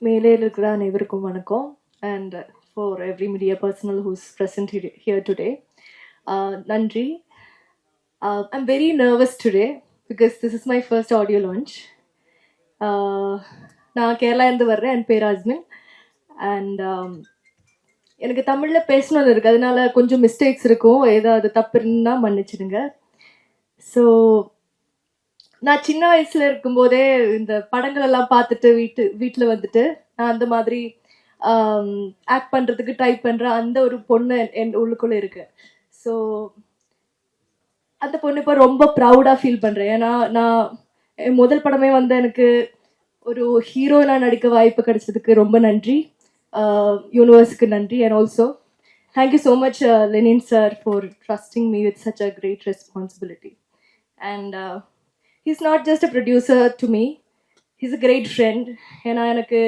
மேலே இருக்கிற அனைவருக்கும் வணக்கம். And for every media personnel who's present here today, நன்றி. I'm very nervous today because this is my first audio launch. நான் கேரளாலேருந்து வர்றேன். என் பேர் அஸ்மின். அண்ட் எனக்கு தமிழில் பேசணும்னு இருக்குது, அதனால கொஞ்சம் மிஸ்டேக்ஸ் இருக்கும், ஏதாவது தப்பு இருந்தால் மன்னிச்சிடுங்க. ஸோ நான் சின்ன வயசுல இருக்கும்போதே இந்த படங்கள் எல்லாம் பார்த்துட்டு வீட்டில் வந்துட்டு நான் அந்த மாதிரி ஆக்ட் பண்ணுறதுக்கு ட்ரை பண்ணுறேன். அந்த ஒரு பொண்ணு என் உள்ளுக்குள்ளே இருக்கு. ஸோ அந்த பொண்ணு இப்போ ரொம்ப ப்ரௌடாக ஃபீல் பண்ணுறேன். ஏன்னா நான் என் முதல் படமே வந்து எனக்கு ஒரு ஹீரோயினாக நடிக்க வாய்ப்பு கிடைச்சதுக்கு ரொம்ப நன்றி. யூனிவர்ஸுக்கு நன்றி. And also thank you so much Lenin sir for trusting me with such a great responsibility. And he's not just a producer to me, he's a great friend. ஏன்னா எனக்கு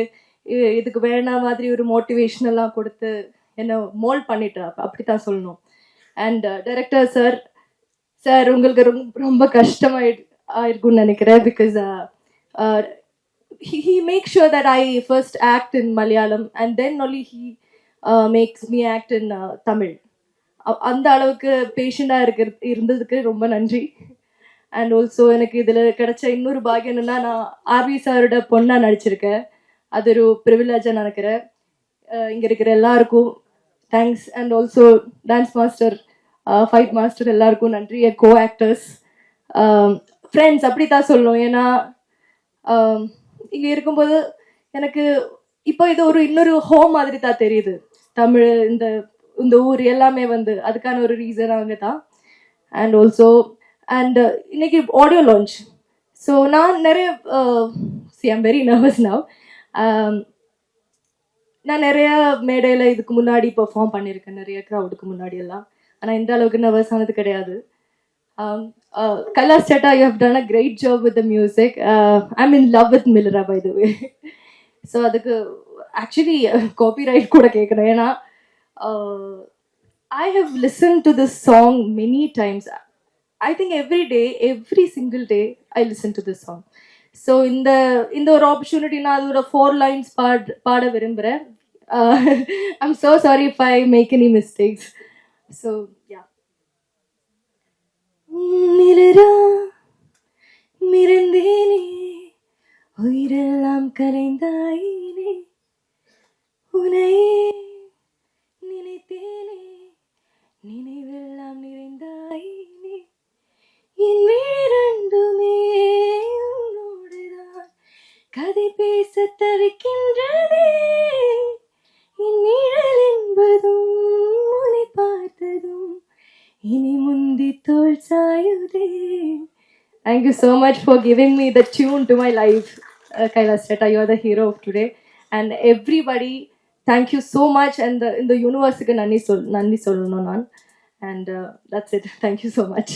இதுக்கு வேணா மாதிரி ஒரு மோட்டிவேஷனெல்லாம் கொடுத்து என்னை மோல்ட் பண்ணிட்டா, அப்படி தான் சொல்லணும். அண்ட் டைரக்டர் சார் உங்களுக்கு ரொம்ப கஷ்டமாயிருக்கும்னு நினைக்கிறேன். Because he makes sure that I first act in Malayalam and then only he makes me act in Tamil. அந்த அளவுக்கு பேஷண்டாக இருந்ததுக்கு ரொம்ப நன்றி. அண்ட் ஆல்சோ எனக்கு இதில் கிடைச்ச இன்னொரு பாகியம் என்னென்னா, நான் ஆர்வி சாரோட பொண்ணாக நடிச்சிருக்கேன். அது ஒரு ப்ரிவிலேஜாக நினைக்கிறேன். இங்கே இருக்கிற எல்லாருக்கும் thanks. And also dance master, fight master எல்லாருக்கும் நன்றி. என் கோ ஆக்டர்ஸ், ஃப்ரெண்ட்ஸ், அப்படி தான் சொல்லணும். ஏன்னா இங்கே இருக்கும்போது எனக்கு இப்போ இது இன்னொரு ஹோம் மாதிரி தான் தெரியுது. தமிழ், இந்த ஊர் எல்லாமே வந்து அதுக்கான ஒரு ரீசன் அவங்க தான். அண்ட் ஆல்சோ இன்னைக்கு ஆடியோ லான்ச். ஸோ நான் நிறைய ஐம் வெரி நர்வஸ் நவ். நான் நிறைய மேடையில் இதுக்கு முன்னாடி பெர்ஃபார்ம் பண்ணியிருக்கேன், நிறைய க்ரௌடுக்கு முன்னாடி எல்லாம். ஆனால் இந்த அளவுக்கு நர்வஸ் ஆனது கிடையாது. Kailash chetta, you have done a great job with the music. I am in love with Millara by the way. So அதுக்கு ஆக்சுவலி காப்பிரைட் கூட கேட்குறேன். ஏன்னா I have listen to this song many times. I think every single day I listen to this song. So இந்த ஒரு opportunity நான் அதோட 4 lines பாட விரும்புகிறேன். I'm so sorry if I make any mistakes. So yeah. மிரரா மிரந்தேனே உயிரெல்லாம் கலைந்தாயினே உனையே நினைத்தேனே நினைவெல்லாம் நிறைந்தாயினே என் இரண்டுமே உன்னோடுதான் கதை பேச தவிக்கின்றதே என் நிழல் என்பதும் உன்னை பார்த்ததும் இனி முந்தி தோள் சாயுதே. Thank you so much for giving me the tune to my life, Kailash Chetta. You are the hero of today. And everybody, thank you so much. And in the universe ku nanni sollanum nan. And that's it. Thank you so much.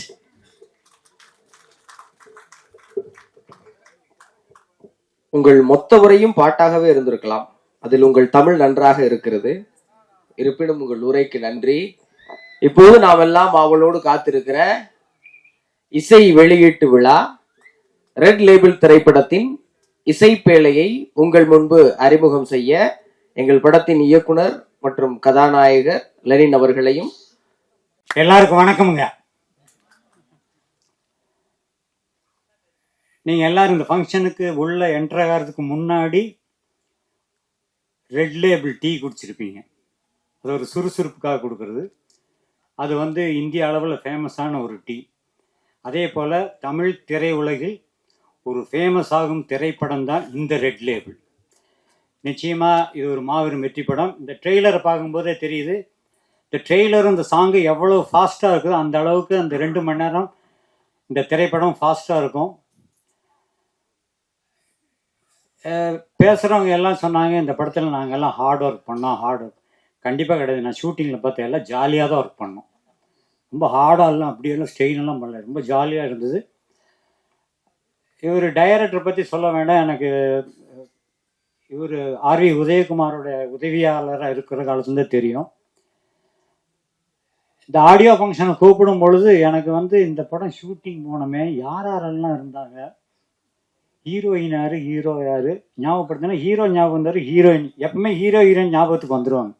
உங்கள் மொத்த உரையும் பாட்டாகவே இருந்திருக்கலாம். அதில் உங்கள் தமிழ் நன்றாக இருக்கிறது. இருப்பினும் உங்கள் உரைக்கு நன்றி. இப்போது நாம் எல்லாம் அவளோடு காத்திருக்கிற இசை வெளியீட்டு விழா, ரெட் லேபிள் திரைப்படத்தின் இசைப்பேழையை உங்கள் முன்பு அறிமுகம் செய்ய எங்கள் படத்தின் இயக்குனர் மற்றும் கதாநாயகர் லெனின் அவர்களையும். எல்லாருக்கும் வணக்கமுங்க. நீங்கள் எல்லோரும் இந்த ஃபங்க்ஷனுக்கு உள்ள என்ட்ரு ஆகிறதுக்கு முன்னாடி ரெட் லேபிள் டீ குடிச்சிருப்பீங்க. அது ஒரு சுறுசுறுப்புக்காக கொடுக்குறது. அது வந்து இந்திய அளவில் ஃபேமஸான ஒரு டீ. அதே போல் தமிழ் திரையுலகில் ஒரு ஃபேமஸ் ஆகும் திரைப்படம் தான் இந்த ரெட் லேபிள். நிச்சயமாக இது ஒரு மாபெரும் வெற்றி படம். இந்த ட்ரெய்லரை பார்க்கும்போதே தெரியுது. இந்த ட்ரெய்லரும் இந்த சாங்கு எவ்வளோ ஃபாஸ்ட்டாக இருக்குதோ அந்த அளவுக்கு அந்த 2 மணி நேரம் இந்த திரைப்படம் ஃபாஸ்ட்டாக இருக்கும். பேசுகிறவங்க எல்லாம் சொன்னாங்க இந்த படத்தில் நாங்கள் எல்லாம் ஹார்ட் ஒர்க் பண்ணோம். ஹார்ட் ஒர்க் கண்டிப்பாக கிடையாது. நான் ஷூட்டிங்கில் பார்த்தா எல்லாம் ஜாலியாக தான் ஒர்க் பண்ணோம். ரொம்ப ஹார்டாகலாம் அப்படியெல்லாம் ஸ்ட்ரெயினெல்லாம் பண்ணல, ரொம்ப ஜாலியாக இருந்தது. இவர் டைரக்டரை பற்றி சொல்ல வேண்டாம். எனக்கு இவர் ஆர்வி உதயகுமாரோட உதவியாளராக இருக்கிற காலத்துலேருந்தே தெரியும். இந்த ஆடியோ ஃபங்க்ஷனை கூப்பிடும் பொழுது எனக்கு வந்து இந்த படம் ஷூட்டிங் போனோமே யாரெல்லாம் இருந்தாங்க, ஹீரோயின் யார், ஹீரோ யார் ஞாபகப்படுத்தினா ஹீரோ ஞாபகம் வந்தார், ஹீரோயின் எப்பவுமே ஹீரோ ஹீரோயின் ஞாபகத்துக்கு வந்துடுவாங்க.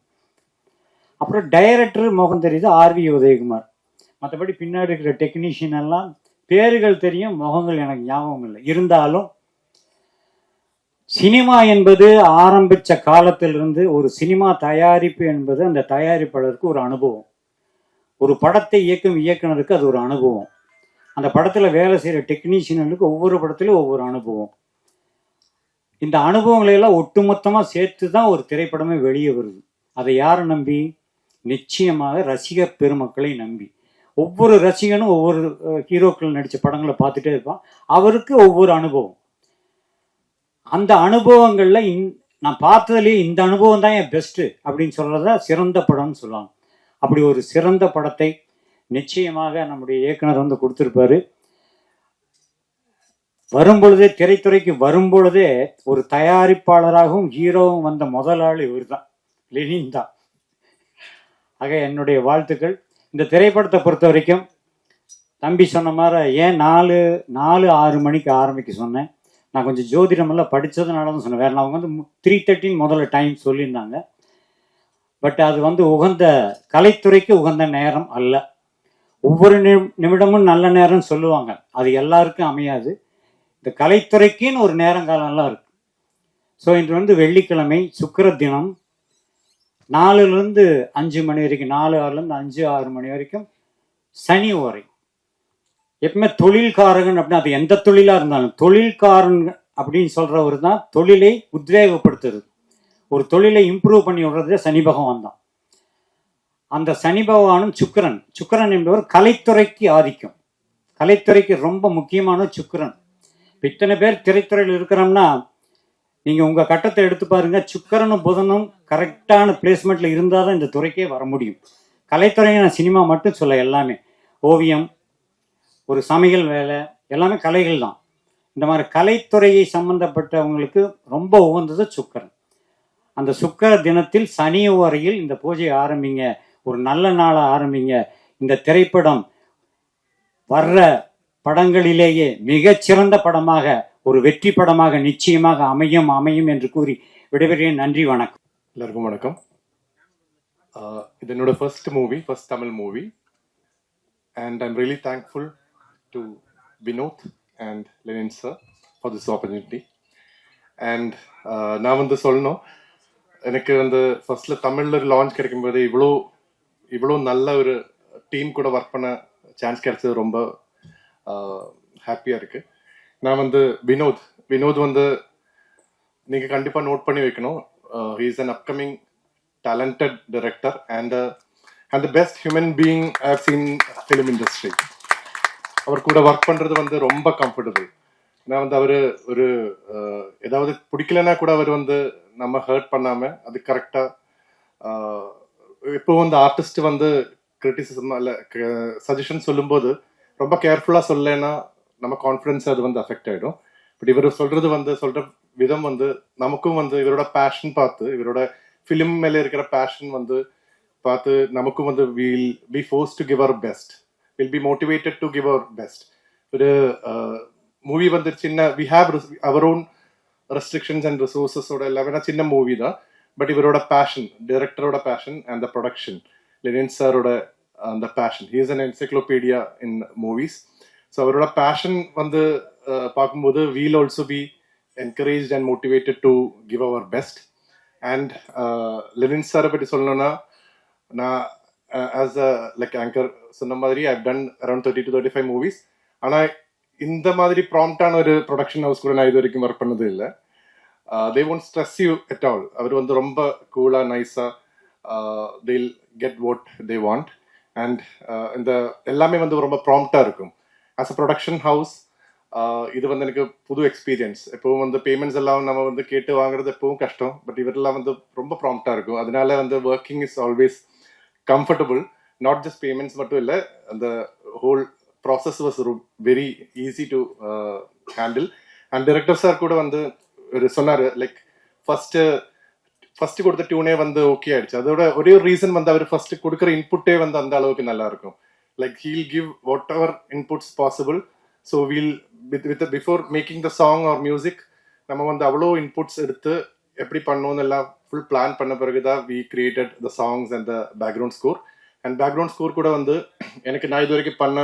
அப்புறம் டைரக்டர் முகம் தெரியுது ஆர்வி உதயகுமார். மற்றபடி பின்னாடி இருக்கிற டெக்னீஷியன் எல்லாம் பேர்கள் தெரியும், முகங்கள் எனக்கு ஞாபகம் இல்லை. இருந்தாலும் சினிமா என்பது ஆரம்பித்த காலத்திலிருந்து ஒரு சினிமா தயாரிப்பு என்பது அந்த தயாரிப்பாளருக்கு ஒரு அனுபவம். ஒரு படத்தை இயக்கும் இயக்குனருக்கு அது ஒரு அனுபவம். அந்த படத்தில் வேலை செய்கிற டெக்னீஷியனுக்கு ஒவ்வொரு படத்துலையும் ஒவ்வொரு அனுபவம். இந்த அனுபவங்களை எல்லாம் ஒட்டுமொத்தமாக சேர்த்து தான் ஒரு திரைப்படமே வெளியே வருது. அதை யாரை நம்பி? நிச்சயமாக ரசிகர் பெருமக்களை நம்பி. ஒவ்வொரு ரசிகனும் ஒவ்வொரு ஹீரோக்கள் நடித்த படங்களை பார்த்துட்டே இருப்பான். அவருக்கு ஒவ்வொரு அனுபவம். அந்த அனுபவங்களில் நான் பார்த்ததுலேயே இந்த அனுபவம் தான் என் பெஸ்ட்டு அப்படின்னு சொல்கிறதா சிறந்த படம்னு சொல்லுவாங்க. அப்படி ஒரு சிறந்த படத்தை நிச்சயமாக நம்முடைய இயக்குனர் வந்து கொடுத்துருப்பாரு. வரும்பொழுதே, திரைத்துறைக்கு வரும்பொழுதே ஒரு தயாரிப்பாளராகவும் ஹீரோவும் வந்த முதல் ஆள் இவர் தான், லெனின் தான். ஆக என்னுடைய வாழ்த்துக்கள். இந்த திரைப்படத்தை பொறுத்த வரைக்கும் தம்பி சொன்ன மாதிரி ஏன் 4-6 மணிக்கு ஆரம்பிக்க சொன்னேன். நான் கொஞ்சம் ஜோதிடமெல்லாம் படித்ததுனால தான் சொன்னேன். வேறு நான் அவங்க வந்து 3:30 முதல்ல டைம் சொல்லியிருந்தாங்க. பட் அது வந்து உகந்த கலைத்துறைக்கு உகந்த நேரம் அல்ல. ஒவ்வொரு நிமிடமும் நல்ல நேரம் சொல்லுவாங்க, அது எல்லாருக்கும் அமையாது. இந்த கலைத்துறைக்குன்னு ஒரு நேரங்காலம்லாம் இருக்கு. ஸோ இன்று வந்து வெள்ளிக்கிழமை சுக்கிர தினம் 4லேருந்து 5 மணி வரைக்கும், 4-6லேருந்து 5-6 மணி வரைக்கும் சனி ஓரை. எப்பவுமே தொழில்காரகன் அப்படின்னா அது எந்த தொழிலாக இருந்தாலும் தொழில்காரன் அப்படின்னு சொல்கிறவர் தான் தொழிலை உத்வேகப்படுத்துறது, ஒரு தொழிலை இம்ப்ரூவ் பண்ணி விடுறதே சனி பகவான் தான். அந்த சனி பகவானும் சுக்கிரன் என்பவர் கலைத்துறைக்கு ஆதிக்கம், கலைத்துறைக்கு ரொம்ப முக்கியமான சுக்கிரன். இத்தனை பேர் திரைத்துறையில் இருக்கிறோம்னா நீங்கள் உங்கள் கட்டத்தை எடுத்து பாருங்கள், சுக்கிரனும் புதனும் கரெக்டான பிளேஸ்மெண்ட்டில் இருந்தால் தான் இந்த துறைக்கே வர முடியும். கலைத்துறையை நான் சினிமா மட்டும் சொல்ல, எல்லாமே ஓவியம், ஒரு சமையல் வேலை, எல்லாமே கலைகள் தான். இந்த மாதிரி கலைத்துறையை சம்பந்தப்பட்டவங்களுக்கு ரொம்ப உகந்தது சுக்கிரன். அந்த சுக்கிர தினத்தில் சனி ஓரையில் இந்த பூஜையை ஆரம்பிங்க, ஒரு நல்ல நாளை ஆரம்பிங்க. இந்த திரைப்படம் வர்ற படங்களிலேயே மிகச்சிறந்த படமாக, ஒரு வெற்றி படமாக நிச்சயமாக அமையும் என்று கூறி விடைபெறுகிறேன். நன்றி, வணக்கம். எல்லாருக்கும் வணக்கம். இது என்னோட first Tamil movie, and I'm really thankful to Vinod and Lenin sir for this opportunity. And நான் வந்து சொல்லணும், எனக்கு வந்து ஃபர்ஸ்ட்ல தமிழ்ல லான்ச் கிடைக்கும்போது இவ்வளோ நல்ல ஒரு டீம் கூட ஒர்க் பண்ண சான்ஸ் கிடைச்சது ரொம்ப ஹாப்பியாக இருக்கு. நான் வந்து வினோத் வந்து நீங்கள் கண்டிப்பாக நோட் பண்ணி வைக்கணும். he is an upcoming talented director and the best human being I have seen film industry. அவர் கூட ஒர்க் பண்ணுறது வந்து ரொம்ப கம்ஃபர்டபுள். நான் வந்து அவர் ஒரு ஏதாவது பிடிக்கலன்னா கூட அவர் வந்து நம்ம ஹர்ட் பண்ணாமல் அது கரெக்டாக, இப்போ வந்து ஆர்டிஸ்ட் வந்து கிரிட்டிசிசம் இல்லை சஜஷன் சொல்லும்போது ரொம்ப கேர்ஃபுல்லாக சொல்லலைன்னா நம்ம கான்ஃபிடன்ஸ் அது வந்து அஃபெக்ட் ஆகிடும். பட் இவர் சொல்கிற விதம் வந்து நமக்கும் வந்து இவரோட பேஷன் பார்த்து, இவரோட ஃபிலிம் மேலே இருக்கிற பேஷன் வந்து பார்த்து நமக்கும் வந்து will be force to give our best, will be motivated to give our best. ஒரு மூவி வந்து we have our own restrictions and ரிசோர்ஸஸோட எல்லாமே சின்ன மூவி தான். பட் இவரோட பேஷன், டைரக்டரோட passion and the production, Lenin சாரோட அந்த passion, he is an encyclopedia in movies. So அவரோட பேஷன் வந்து பார்க்கும்போது we'll also be encourage and motivated to give our best. And Lenin சாரை பற்றி சொல்லணும்னா, நான் ஆஸ் அ லைக் ஆங்கர் சொன்ன மாதிரி I've done around 30 to 35 movies. ஆனால் இந்த மாதிரி ப்ராம்ப்டான ஒரு ப்ரொடக்ஷன் ஹவுஸ் கூட நான் இது வரைக்கும் ஒர்க் பண்ணது இல்லை. they won't stress you at all. அவர் வந்து ரொம்ப கூலாக நைஸாக they'll get what they want. And இந்த எல்லாமே வந்து ரொம்ப ப்ராம்ப்டாக இருக்கும். ஆஸ் அ ப்ரொடக்ஷன் ஹவுஸ் இது வந்து எனக்கு புது எக்ஸ்பீரியன்ஸ். எப்பவும் வந்து பேமெண்ட்ஸ் எல்லாம் நம்ம வந்து கேட்டு வாங்குறது எப்பவும் கஷ்டம். பட் இவரெல்லாம் வந்து ரொம்ப ப்ராம்ப்டாக இருக்கும். அதனால வந்து working is always comfortable. Not just payments மட்டும் இல்லை, அந்த whole process was very easy to handle. And director sir கூட வந்து சொன்னார், லைக் ஃபர்ஸ்ட் கொடுத்த டியூனே வந்து ஓகே ஆயிடுச்சு. அதோட ஒரே ஒரு ரீசன் வந்து அவர் ஃபர்ஸ்ட் கொடுக்குற இன்புட்டே வந்து அந்த அளவுக்கு நல்லா இருக்கும். Like he'll give what ever inputs possible. So will before making the song or music நம்ம வந்து அவ்வளோ இன்புட்ஸ் எடுத்து எப்படி பண்ணணும்னு எல்லாம் ஃபுல் பிளான் பண்ண பிறகு தான் we created the songs and the background score. And background score கூட வந்து எனக்கு நான் இது வரைக்கும் பண்ண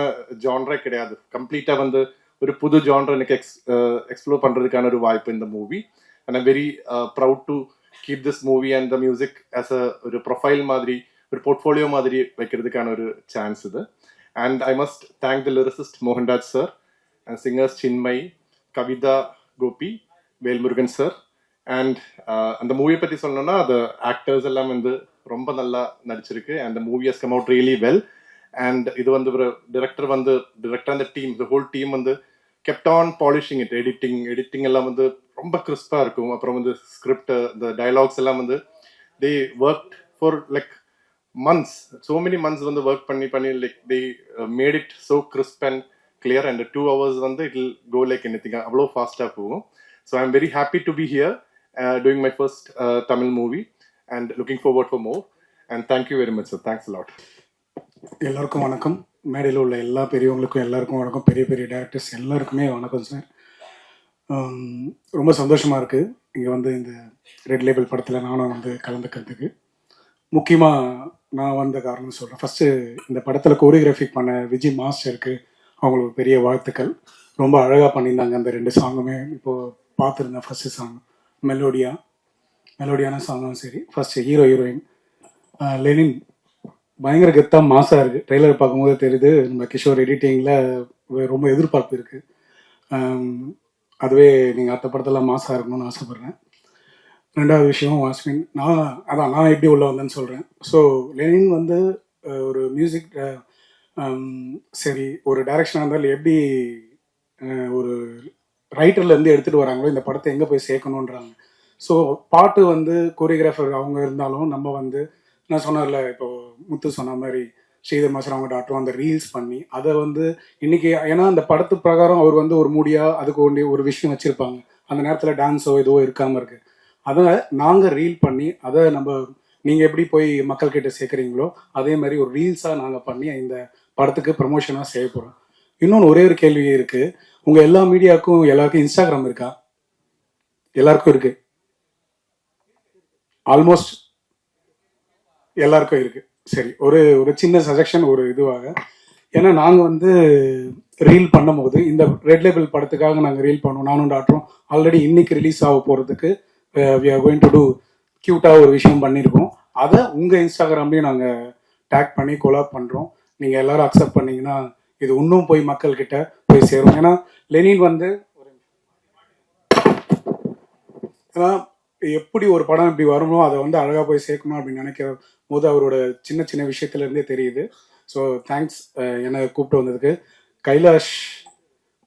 ஜான்ரே கிடையாது. கம்ப்ளீட்டாக வந்து ஒரு புது ஜான்ரை எனக்கு எக்ஸ்ப்ளோர் பண்ணுறதுக்கான ஒரு வாய்ப்பு இந்த movie. And I'm very proud to keep this movie and the music as ஒரு ப்ரொஃபைல் மாதிரி, ஒரு போர்ட்ஃபோலியோ மாதிரி வைக்கிறதுக்கான ஒரு சான்ஸ் இது. And I must thank the lyricist Mohanraj sir and singers Chinmayi, Kavitha Gopi, Velmurugan sir. And அந்த மூவியை பற்றி சொல்லணும்னா அது ஆக்டர்ஸ் எல்லாம் வந்து ரொம்ப நல்லா நடிச்சிருக்கு. And the movie has come out really well. And இது வந்து ஒரு டிரெக்டர் அந்த டீம், த ஹோல் டீம் வந்து kept on polishing it. Editing எல்லாம் வந்து ரொம்ப கிறிஸ்பாக இருக்கும். அப்புறம் வந்து ஸ்கிரிப்ட், இந்த டயலாக்ஸ் எல்லாம் வந்து தே work for like months, so many months வந்து ஒர்க் பண்ணி like they made it so crisp and clear, and 2 hours வந்து it will go like anything. அவ்வளோ ஃபாஸ்ட்டாக போகும். So I'm very happy to be here doing my first Tamil movie and looking forward for more, and thank you very much sir. Thanks a lot. எல்லாருக்கும் வணக்கம். மேடையில் உள்ள எல்லா பெரியவங்களுக்கும் எல்லாருக்கும் வணக்கம். பெரிய பெரிய டேரக்டர்ஸ் எல்லாருக்குமே வணக்கம் சார். ரொம்ப சந்தோஷமாக இருக்குது இங்கே வந்து இந்த ரெட் லேபிள் படத்தில் நானும் வந்து கலந்துக்கிறதுக்கு. முக்கியமாக நான் வந்த காரணம் சொல்கிறேன். ஃபஸ்ட்டு இந்த படத்தில் கோரியோகிராஃபிக் பண்ண விஜய் மாஸ்டருக்கு அவங்களுக்கு பெரிய வாழ்த்துக்கள். ரொம்ப அழகாக பண்ணியிருந்தாங்க அந்த 2 சாங்குமே. இப்போது பார்த்துருந்தேன். ஃபஸ்ட்டு சாங் மெலோடியான சாங்கும் சரி, ஃபஸ்ட்டு ஹீரோயின் லெனின் பயங்கர கெத்தாக மாசாக இருக்குது. ட்ரெய்லர் பார்க்கும்போது தெரியுது. நம்ம கிஷோர் எடிட்டிங்கில் ரொம்ப எதிர்பார்ப்பு இருக்குது. அதுவே நீங்கள் அடுத்த படத்தில் மாசாக இருக்கணும்னு ஆசைப்பட்றேன். 2வது விஷயம் வாஸ்மின், நான் எப்படி உள்ள வந்தேன்னு சொல்கிறேன். ஸோ லெனின் வந்து ஒரு மியூசிக் சரி, ஒரு டைரக்ஷனாக இருந்தாலும் எப்படி ஒரு ரைட்டர்லேருந்து எடுத்துகிட்டு வராங்களோ இந்த படத்தை எங்கே போய் சேர்க்கணுன்றாங்க. ஸோ பாட்டு வந்து கோரியோகிராஃபர் அவங்க இருந்தாலும் நம்ம வந்து நான் சொன்னார்ல, இப்போது முத்து சொன்ன மாதிரி ஸ்ரீதர் மாஸ்டர் அவங்க டாக்டரும் அந்த ரீல்ஸ் பண்ணி அதை வந்து இன்றைக்கி, ஏன்னா அந்த படத்து பிரகாரம் அவர் வந்து ஒரு மூடியாக அதுக்கு வேண்டிய ஒரு விஷயம் வச்சுருப்பாங்க. அந்த நேரத்தில் டான்ஸோ எதுவோ இருக்காமல் இருக்குது. அதை நாங்கள் ரீல் பண்ணி அதை நீங்கள் எப்படி போய் மக்கள்கிட்ட சேர்க்குறீங்களோ அதே மாதிரி ஒரு ரீல்ஸாக நாங்கள் பண்ணி இந்த படத்துக்கு ப்ரமோஷனாக செய்ய போகிறோம். இன்னொன்று ஒரே ஒரு கேள்வி இருக்குது. உங்கள் எல்லா மீடியாவுக்கும் எல்லாருக்கும் இன்ஸ்டாகிராம் இருக்கா? எல்லாருக்கும் இருக்குது. ஆல்மோஸ்ட் எல்லாருக்கும் இருக்குது. சரி, ஒரு சின்ன சஜஷன் ஒரு இதுவாக, ஏன்னா நாங்கள் வந்து ரீல் பண்ணும்போது இந்த ரெட் லேபிள் படத்துக்காக நாங்கள் ரீல் பண்ணுவோம். நானும் டாக்டரும் ஆல்ரெடி இன்னைக்கு ரிலீஸ் ஆக போகிறதுக்கு we are going to do க்யூட்டாக ஒரு விஷயம் பண்ணியிருக்கோம். அதை உங்கள் இன்ஸ்டாகிராம்லேயும் நாங்கள் டேக் பண்ணி கொலாப் பண்ணுறோம். நீங்கள் எல்லோரும் அக்செப்ட் பண்ணிங்கன்னா இது இன்னும் போய் மக்கள்கிட்ட போய் சேரும். ஏன்னா லெனின் வந்து ஏன்னா எப்படி ஒரு படம் இப்படி வரணும், அதை வந்து அழகாக போய் சேர்க்கணும் அப்படின்னு நினைக்கிற போது அவரோட சின்ன சின்ன விஷயத்துலேருந்தே தெரியுது. ஸோ தேங்க்ஸ் என்னை கூப்பிட்டு வந்ததுக்கு. கைலாஷ்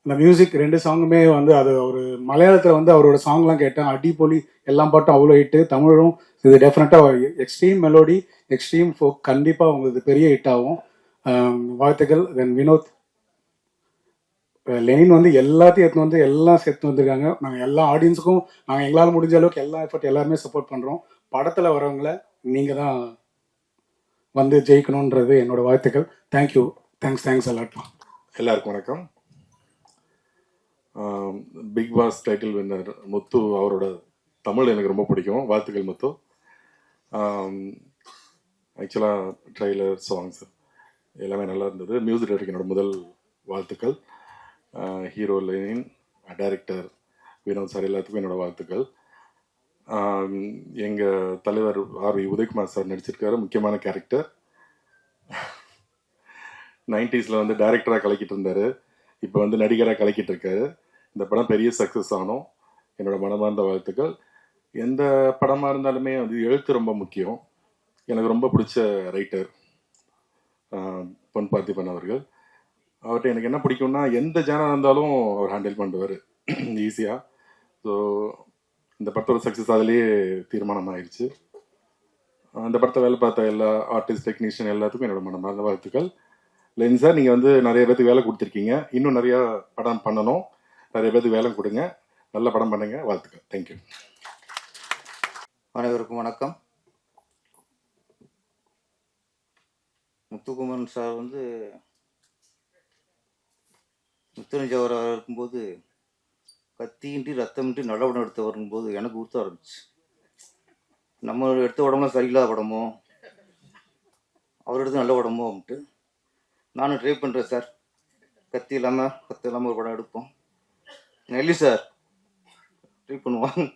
இந்த மியூசிக் 2 சாங்குமே வந்து அது ஒரு மலையாளத்தில் வந்து அவரோட சாங்லாம் கேட்டேன். அடிப்பொலி, எல்லா பாட்டும் அவ்வளோ ஹிட்டு. தமிழும் இது டெஃபினட்டாக எக்ஸ்ட்ரீம் மெலோடி, எக்ஸ்ட்ரீம் ஃபோக், கண்டிப்பாக உங்களுக்கு பெரிய ஹிட் ஆகும். வாழ்த்துக்கள். தென் வினோத், லெனின் வந்து எல்லாத்தையும் எடுத்து வந்து எல்லாம் சேர்த்து வந்திருக்காங்க. நாங்கள் எல்லா ஆடியன்ஸுக்கும் நாங்கள் எங்களால் முடிஞ்ச அளவுக்கு எல்லா எஃபர்ட் எல்லாருமே சப்போர்ட் பண்ணுறோம். படத்தில் வரவங்கள நீங்கள் தான் வந்து ஜெயிக்கணுன்றது என்னோட வாழ்த்துக்கள். தேங்க்யூ. Thanks a lot. எல்லாருக்கும் வணக்கம். பிக் பாஸ் டைட்டில் வின்னர் முத்து அவரோட தமிழ் எனக்கு ரொம்ப பிடிக்கும். வாழ்த்துக்கள் முத்து. ஆக்சுவலாக ட்ரெய்லர், சாங்ஸ் எல்லாமே நல்லா இருந்தது. மியூசிக் டைரக்டர் என்னோட முதல் வாழ்த்துக்கள். Hero Lenin, director Vinod sir எல்லாத்துக்கும் என்னோட வாழ்த்துக்கள். எங்கள் தலைவர் ஆர் உதயகுமார் சார் நடிச்சிருக்காரு. முக்கியமான கேரக்டர். 90s வந்து டைரக்டராக கலக்கிட்டு இருந்தார். இப்போ வந்து நடிகராக கலக்கிட்டு இருக்காரு. இந்த படம் பெரிய சக்ஸஸ் ஆனோம். என்னோட மனமார்ந்த வாழ்த்துக்கள். எந்த படமாக இருந்தாலுமே வந்து எழுத்து ரொம்ப முக்கியம். எனக்கு ரொம்ப பிடிச்ச ரைட்டர் பொன் பார்த்திபன் அவர்கள். அவர்கிட்ட எனக்கு என்ன பிடிக்கும்னா, எந்த ஜானர் இருந்தாலும் அவர் ஹேண்டில் பண்ணுவார் ஈஸியாக. ஸோ இந்த படத்தோட சக்ஸஸ் அதிலேயே தீர்மானம் ஆயிடுச்சு. அந்த படத்தை வேலை பார்த்த எல்லா ஆர்டிஸ்ட், டெக்னீஷியன் எல்லாத்துக்கும் என்னோட மனமார்ந்த வாழ்த்துக்கள். லெனின் சார், நீங்கள் வந்து நிறைய பேருக்கு வேலை கொடுத்துருக்கீங்க. இன்னும் நிறையா படம் பண்ணணும். நிறைய பேருக்கு வேலை கொடுங்க. நல்ல படம் பண்ணுங்க. வாழ்த்துக்கள். தேங்க்யூ. அனைவருக்கும் வணக்கம். முத்துக்குமரன் சார் வந்து முத்துராமன் அவர் இருக்கும்போது கத்தியின்றி ரத்தமின்றி நல்ல படம் எடுத்து வரும்போது எனக்கு உறுத்த ஆரம்பிச்சு. நம்ம எடுத்த படம்லாம் சரியில்லாத படமோ, அவர் எடுத்து நல்ல படமோ அப்படின்ட்டு நானும் ட்ரை பண்ணுறேன் சார். கத்தி இல்லாமல் ஒரு படம் எடுப்போம். நெல்லி சார் ட்ரை பண்ணுவாங்க.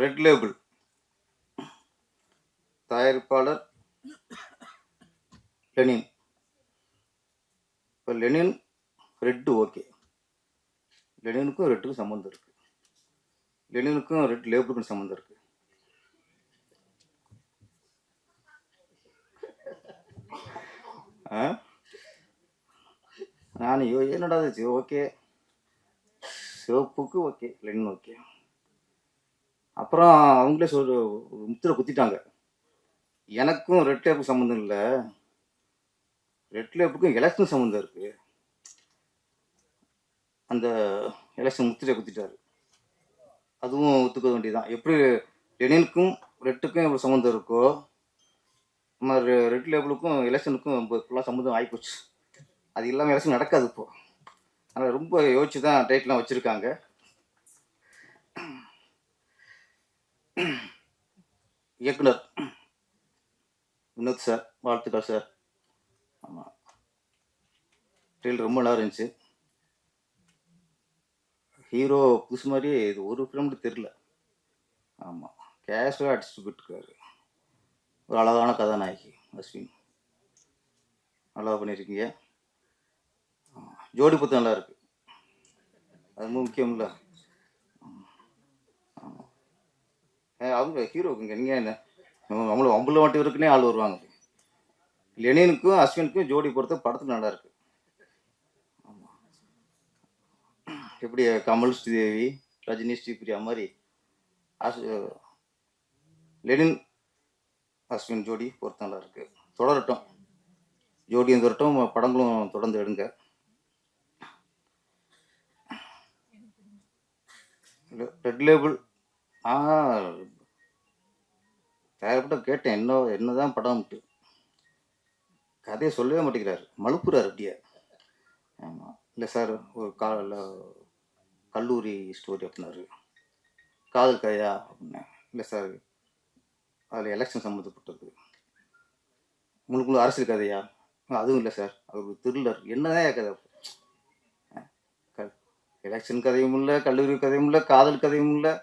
ரெட் லேபிள் தயாரிப்பாளர் லெனின். இப்போ லெனின் ரெட்டு ஓகே, லெனினுக்கும் ரெட்டுக்கும் சம்மந்தம் இருக்கு, லெனினுக்கும் ரெட் லேபிளுக்கும் சம்மந்தம் இருக்கு. நான் என்னடா ஓகே, சிவப்புக்கு ஓகே, லெனின் ஓகே. அப்புறம் அவங்களே முத்திரை குத்திட்டாங்க, எனக்கும் ரெட் லேப்புக்கு சம்மந்தம் இல்லை, ரெட் லேப்புக்கும் எலெக்ஷன் சம்மந்தம் இருக்கு. அந்த எலெக்ஷன் முத்திரை குத்திட்டாரு, அதுவும் ஒத்துக்க வேண்டியதான். எப்படி லெனினுக்கும் ரெட்டுக்கும் எப்படி சம்மந்தம் இருக்கோ, நம்ம ரெட் லேபிளுக்கும் எலெக்ஷனுக்கும் ஃபுல்லாக சம்மந்தம் ஆகிப்போச்சு. அது இல்லாமல் எலெக்ஷன் நடக்காது இப்போ. அதனால் ரொம்ப யோசிச்சு தான் டைட்லாம் வச்சுருக்காங்க. இயக்குனர் வினோத் சார், வாழ்த்துக்கள் சார். ஆமாம், ட்ரெயில் ரொம்ப நல்லா இருந்துச்சு. ஹீரோ புதுசு மாதிரி இது ஒரு ஃபிலிம்னு தெரில. ஆமாம், கேஷுவலாக அடிச்சுட்டு போயிட்டுருக்காரு. ஒரு அழகான கதாநாயகி அஸ்வின், நல்லா பண்ணியிருக்கீங்க. ஜோடி பத்து நல்லா இருக்கு, அது ரொம்ப முக்கியம் இல்லை. அவங்க ஹீரோக்குங்க நீங்கள் என்ன அவங்கள அம்புல வாட்டி இருக்குன்னே ஆள் வருவாங்க. லெனினுக்கும் அஸ்வினுக்கும் ஜோடி பொறுத்த படத்துக்கு நல்லா இருக்கு. ஆமாம், எப்படி கமல் ஸ்ரீதேவி ரஜினி ஸ்ரீபிரியா மாதிரி லெனின் அஸ்வின் ஜோடி பொறுத்த நல்லா இருக்கு. தொடரட்டும், ஜோடியும் தொடரட்டும், படங்களும் தொடர்ந்து எடுங்க. ரெட் லேபிள் தயாரிப்பட்ட கேட்டேன், என்னதான் படம்ட்டு. கதையை சொல்லவே மாட்டேங்கிறாரு, மழுப்புறாரு அப்படியே. ஆமாம், இல்லை சார் ஒரு கல்லூரி ஸ்டோரி அப்படின்னாரு. காதல் கதையா அப்படின்னேன். இல்லை சார் அதில் எலெக்ஷன் சம்மந்தப்பட்டது. உங்களுக்கு அரசியல் கதையா? அதுவும் இல்லை சார், அது ஒரு த்ரில்லர். என்னதான் கதை? எலெக்ஷன் கதையும் இல்லை, கல்லூரி கதையும் இல்லை, காதல் கதையும் இல்லை.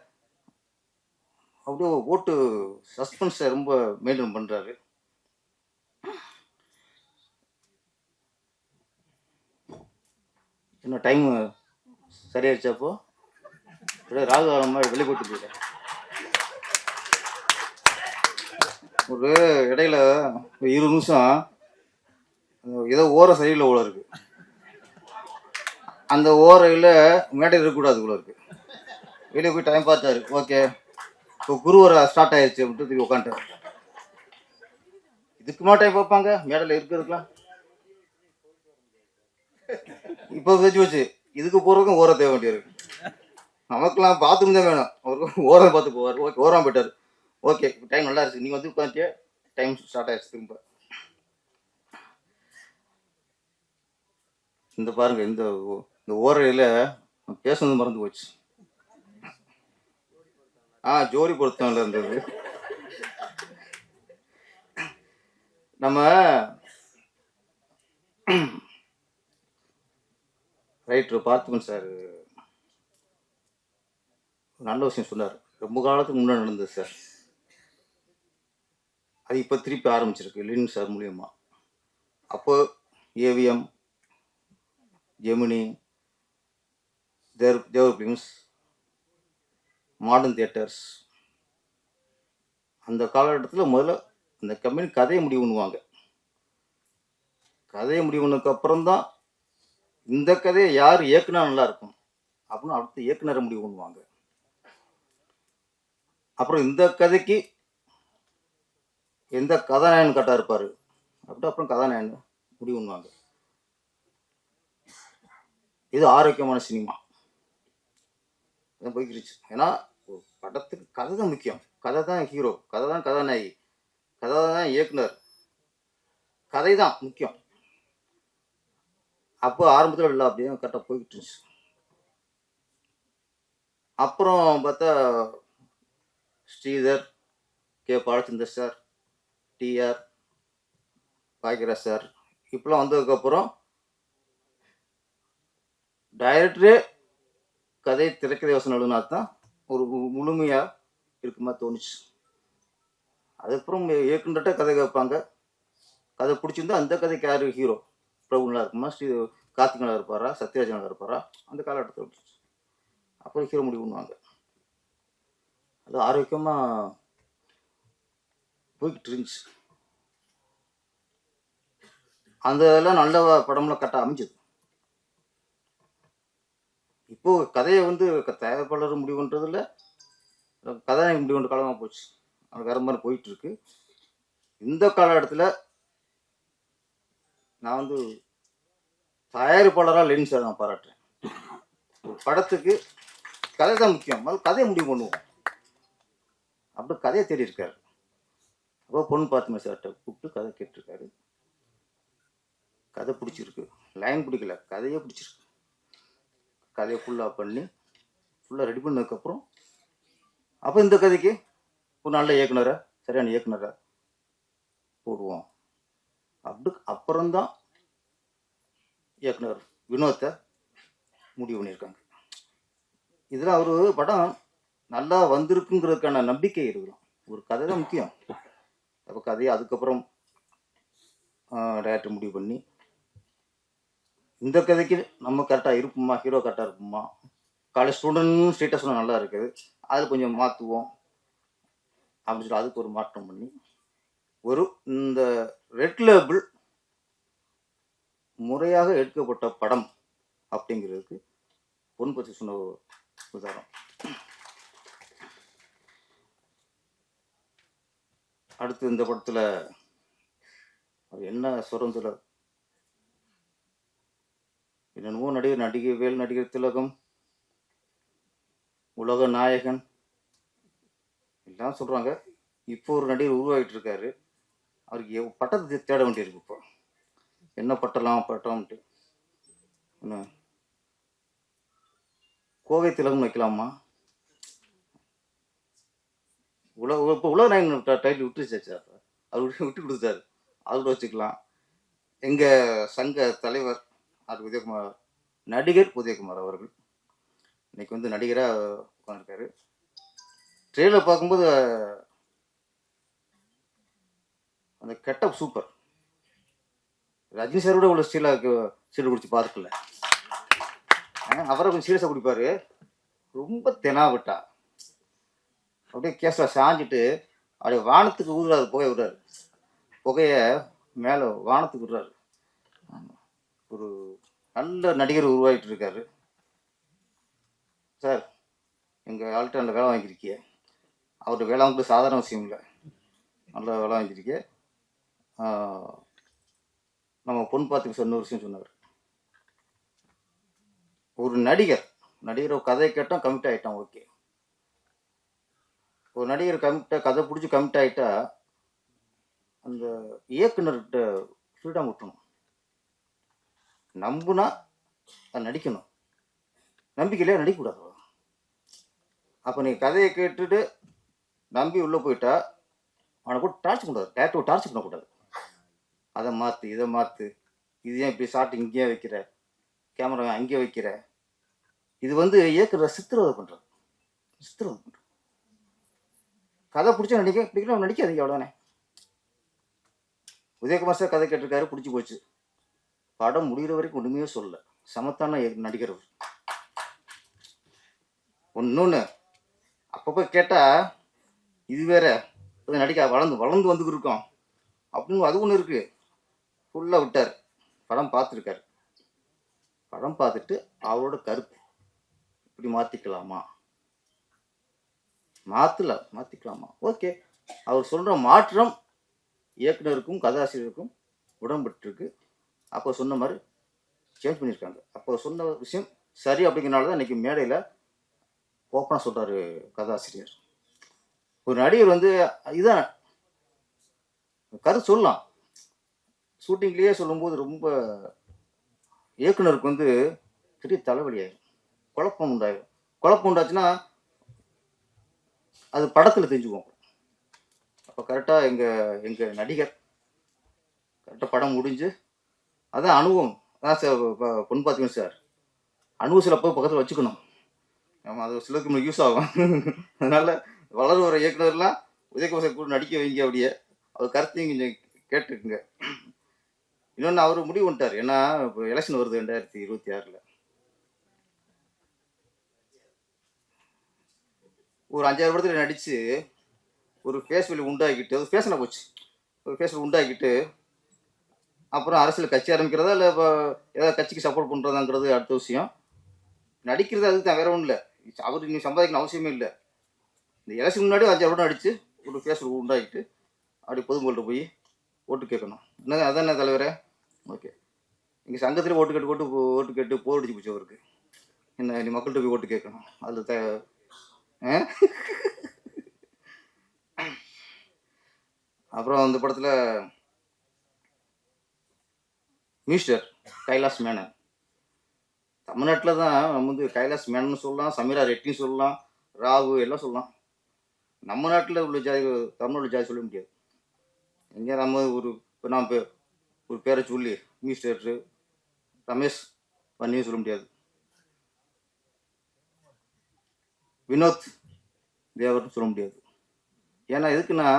அப்படியே ஓட்டு சஸ்பென்ஸை ரொம்ப மெயின்டைன் பண்ணுறாரு. என்ன டைம் சரியாயிடுச்சாப்போ? ராகுகாலம் மாதிரி வெளியே போட்டு போயிட்டேன். ஒரு இடையில 20 நிமிஷம் ஏதோ ஓர சரியில்லை போல இருக்கு. அந்த ஓரையில் மேடையில் இருக்கக்கூடாது போல இருக்கு. வெளியே போய் டைம் பார்த்தாரு. ஓகே, இப்போ குருவரை ஸ்டார்ட் ஆயிடுச்சு அப்படின்ட்டு திரும்பி உட்காந்துட்டாரு. இதுக்குமா டைம் பார்ப்பாங்க மேடையில் இருக்கிறதுக்கெலாம்? இப்போ வச்சு வச்சு இதுக்கு போகிறதுக்கும் ஓர தேவை வேண்டியிருக்கு. நமக்குலாம் பாத்ரூம் தான் வேணும், அவருக்கு ஓரம் பார்த்து போவார். ஓகே, ஓரம் போயிட்டார். ஓகே, டைம் நல்லா இருக்கு, நீங்கள் வந்து உட்காந்துட்டே டைம் ஸ்டார்ட் ஆயிடுச்சு திரும்ப. இந்த பாருங்க, இந்த ஓரையில் பேசுனது மறந்து போச்சு. ஜோடி பொருத்தம்ல இருந்தது. நம்ம ரைட்டர் பார்த்திபன் சார் நல்ல விஷயம் சொன்னார். ரொம்ப காலத்துக்கு முன்னாடி நடந்தது சார், அது இப்போ திருப்பி ஆரம்பிச்சிருக்கு லெனின் சார் மூலியமா. அப்போ ஏவிஎம், ஜெமினி, தேவர் பிலிம்ஸ், மாடர்ன் தியேட்டர்ஸ், அந்த காலகட்டத்தில் முதல்ல அந்த கம்பெனி கதையை முடிவு பண்ணுவாங்க. கதையை முடிவு பண்ணதுக்கு அப்புறம்தான் இந்த கதையை யார் இயக்குனா நல்லா இருக்கும் அப்படின்னு அடுத்த இயக்குனரை முடிவு பண்ணுவாங்க. அப்புறம் இந்த கதைக்கு எந்த கதாநாயகன் கரெக்டாக இருப்பார் அப்படி அப்புறம் கதாநாயகன் முடிவு பண்ணுவாங்க. இது ஆரோக்கியமான சினிமா போய்க்கிருச்சு. ஏன்னா படத்துக்கு கதை தான் முக்கியம், கதை தான் ஹீரோ, கதை தான் கதாநாயகி, கதை தான் இயக்குனர், கதை தான் முக்கியம். அப்போ ஆரம்பத்தில் எல்லாம் அப்படியே கரெக்டாக போய்கிட்டு இருந்துச்சு. அப்புறம் பார்த்தா ஸ்ரீதர், கே பாலச்சந்தர் சார், டிஆர் பாக்கியராஜ் சார் இப்பெல்லாம் வந்ததுக்கப்புறம் டைரக்டரே கதை திரைக்கதை யோசனை எழுதுனா தான் ஒரு முழுமையாக இருக்குமா தோணுச்சு. அதுக்கப்புறம் இயக்குனர்கிட்ட கதை கேட்பாங்க, கதை பிடிச்சிருந்தா அந்த கதைக்கு யார் ஹீரோ, பிரபுங்களா இருக்குமா, கார்த்திகனா இருப்பாரா, சத்யராஜனா இருப்பாரா, அந்த காலகட்டத்தில் அப்புறம் ஹீரோ முடிவு பண்ணுவாங்க. அது ஆரோக்கியமாக போய்கிட்டு இருந்துச்சு. அந்த இதெல்லாம் நல்ல படம்லாம் கட்ட அமைஞ்சது. இப்போ கதையை வந்து தயாரிப்பாளர் முடிவு பண்ணுறதுல கதாநாயகி முடிவு பண்ணுற காலமாக போச்சு. அது வேற மாதிரி போயிட்டு இருக்கு. இந்த காலகட்டத்தில் நான் வந்து தயாரிப்பாளராக லெனின் சார் நான் பாராட்டுறேன். ஒரு படத்துக்கு கதை தான் முக்கியம், முதல்ல கதையை முடிவு பண்ணுவோம். அப்படி கதையை தேடி இருக்காரு. அப்போ பொண்ணு பார்த்துமே சார்கிட்ட கூப்பிட்டு கதை கேட்டிருக்காரு. கதை பிடிச்சிருக்கு, லைன் பிடிக்கல, கதையே பிடிச்சிருக்கு. கதையை ஃபுல்லாக பண்ணி ஃபுல்லாக ரெடி பண்ணதுக்கப்புறம் அப்போ இந்த கதைக்கு ஒரு நல்ல இயக்குனரை, சரியான இயக்குனரை போடுவோம். அப்புறம்தான் இயக்குனர் வினோத்தை முடிவு பண்ணியிருக்காங்க. இதில் அவர் படம் நல்லா வந்திருக்குங்கிறதுக்கான நம்பிக்கை இருக்கலாம். ஒரு கதை தான் முக்கியம். அப்போ கதையை அதுக்கப்புறம் டைரக்டர் முடிவு பண்ணி இந்த கதைக்கு நம்ம கரெக்டாக இருப்போமா, ஹீரோ கரெக்டாக இருப்போமா, காலேஜ் ஸ்டூடெண்ட் ஸ்டேட்டஸ் சொன்னால் நல்லா இருக்குது, அதில் கொஞ்சம் மாற்றுவோம் அப்படின்னு சொல்லி அதுக்கு ஒரு மாற்றம் பண்ணி ஒரு இந்த ரெட் லேபிள் முறையாக எடுக்கப்பட்ட படம் அப்படிங்கிறதுக்கு பொன் பற்றி சொன்ன உதாரணம். அடுத்து இந்த படத்தில் என்ன சொல்கிறோம் சொல்ல, என்னென்னமோ நடிகர் நடிகர் திலகம், உலக நாயகன் எல்லாம் சொல்கிறாங்க. இப்போ ஒரு நடிகர் உருவாகிட்டு இருக்காரு. அவருக்கு பட்டத்தை தேட வேண்டியிருக்கு. இப்போ என்ன பட்டம்ட்டு என்ன கோவை திலகம் வைக்கலாமா, இப்போ உலக நாயகன் டைட்டில் விட்டுருச்சாச்சு, அவர் விட்டு கொடுத்தாரு, அவரோட வச்சுக்கலாம். எங்கள் சங்க தலைவர் அது உதயகுமார், நடிகர் உதயகுமார் அவர்கள் இன்னைக்கு வந்து நடிகராக உட்காந்துருக்காரு. ட்ரெயிலர் பார்க்கும்போது அந்த கெட்டப் சூப்பர். ரஜினி சார் கூட இவ்வளோ ஸ்டீல் குடிச்சு பார்த்துக்கல. அவரை கொஞ்சம் சீரியஸாக குடிப்பார். ரொம்ப தெனாவிட்டா அப்படியே கேஸில் சாஞ்சிட்டு அப்படியே வானத்துக்கு ஊதுறாரு, புகை விடுறாரு, புகையை மேலே வானத்துக்கு விடுறாரு. ஒரு நல்ல நடிகர் உருவாகிட்டு இருக்காரு. சார், எங்கள் ஆள்கிட்ட நல்ல வேலை வாங்கியிருக்கீங்க. அவர்கிட்ட வேலை வாங்கிட்டு சாதாரண விஷயம் இல்லை, நல்ல வேலை வாங்கியிருக்கீங்க. நம்ம பொண்ணு பார்த்துக்கு சொன்ன விஷயம் சொன்னார். ஒரு நடிகர் கதை கேட்டோம், கமிட் ஆகிட்டான், ஓகே. ஒரு நடிகர் கதை பிடிச்சி கமிட் ஆகிட்டா அந்த இயக்குனர்கிட்ட ஃப்ரீடம் விட்டணும். நம்புனா அது நடிக்கணும், நம்பிக்கையிலே நடிக்கக்கூடாது. அப்போ நீ கதையை கேட்டுட்டு நம்பி உள்ளே போயிட்டா அவனை போட்டு டார்ச் கூடாது, டேரக்டர் டார்ச் பண்ணக்கூடாது. அதை மாற்று, இதை மாற்று, இது ஏன் இப்படி ஷார்ட் இங்கேயே வைக்கிற, கேமரா அங்கேயே வைக்கிற, இது வந்து இயக்குற சித்திரவதை பண்ணுறது. கதை பிடிச்சா பிடிக்கலாம், நடிக்காதீங்க, அவ்வளோதானே. உதயகுமார் சார் கதை கேட்டிருக்காரு, பிடிச்சி போச்சு. படம் முடிகிற வரைக்கும் ஒன்றுமே சொல்லல, சமத்தான நடிகர். ஒன்று அப்பப்போ கேட்டால் இது வேற நடிக்க வளர்ந்து வந்துக்கிட்டு இருக்கோம் அப்படின்னு அது ஒன்று இருக்குது. ஃபுல்லாக விட்டார். படம் பார்த்துருக்காரு. படம் பார்த்துட்டு அவரோட கருத்து இப்படி மாற்றிக்கலாமா, ஓகே. அவர் சொல்கிற மாற்றம் இயக்குனருக்கும் கதாசிரியருக்கும் உடன்பட்டுருக்கு. அப்போ சொன்ன மாதிரி சேஞ்ச் பண்ணியிருக்காங்க. அப்போ சொன்ன விஷயம் சரி அப்படிங்கிறனால தான் இன்றைக்கி மேடையில் ஓப்பனாக சொல்கிறாரு கதாசிரியர். ஒரு நடிகர் வந்து இதுதான் கருத்து சொல்லலாம். ஷூட்டிங்லேயே சொல்லும்போது ரொம்ப இயக்குனருக்கு வந்து பெரிய தலைவலி ஆயிடும், குழப்பம் உண்டாயிடும். குழப்பம் உண்டாச்சுன்னா அது படத்தில் தெரிஞ்சுக்குவோம். அப்போ கரெக்டாக எங்கள் நடிகர் கரெக்டாக படம் முடிஞ்சு அதான் அனுபவம். அதான் சார் பொண்ணு பார்த்தீங்கன்னா சார் அனுபவத்தில் அப்போ பக்கத்தில் வச்சுக்கணும். ஆமாம், அது சிலருக்கு நம்மளுக்கு யூஸ் ஆகும். அதனால வளர வர இயக்குனர்லாம் உதயகுமார் சார் கூட நடிக்க வைங்க, அப்படியே அவர் கருத்தையும் கொஞ்சம் கேட்டுக்குங்க. இன்னொன்று அவர் முடிவு பண்ணிட்டார், ஏன்னா இப்போ எலெக்ஷன் வருது 2026. ஒரு 5-6 படத்தில் நடித்து ஒரு ஃபேஸ் வேல்யூ உண்டாக்கிட்டு, அது ஃபேஷனாக போச்சு, ஒரு ஃபேஸ் உண்டாக்கிட்டு அப்புறம் அரசியல் கட்சி ஆரம்பிக்கிறதா இல்லை இப்போ ஏதாவது கட்சிக்கு சப்போர்ட் பண்ணுறதாங்கிறது அடுத்த விஷயம். நடிக்கிறது அதுக்கு தான், வேற ஒன்றும் இல்லை. அவர் நீ சம்பாதிக்கணும் அவசியமே இல்லை. இந்த எலெக்ஷன் முன்னாடி 5-6 படம் நடித்து ஒரு ஃபேஸ் உண்டாக்கிட்டு அப்படி பொதுமக்கள்கிட்ட போய் ஓட்டு கேட்கணும். என்னங்க அதான் என்ன தலைவரே? ஓகே, எங்கள் சங்கத்தில் ஓட்டு கேட்டு போர் அடிச்சு போச்சு அவருக்கு. என்ன நீ மக்கள்கிட்ட போய் ஓட்டு கேட்கணும், அதில் அப்புறம் அந்த படத்தில் மிஸ்டர் கைலாஷ் மேனன், தமிழ்நாட்டில் தான் நம்ம வந்து கைலாஷ் மேனன் சொல்லலாம், சமீரா ரெட்டின்னு சொல்லலாம், ராகு எல்லாம் சொல்லலாம். நம்ம நாட்டில் உள்ள ஜாதி, தமிழோட ஜாதி சொல்ல முடியாது. எங்கே நம்ம இப்போ நான் ஒரு பேரை சொல்லி மிஸ்டர் ரமேஷ் பண்ணியும் சொல்ல முடியாது, வினோத் தேவர்னு சொல்ல முடியாது. ஏன்னா எதுக்குன்னா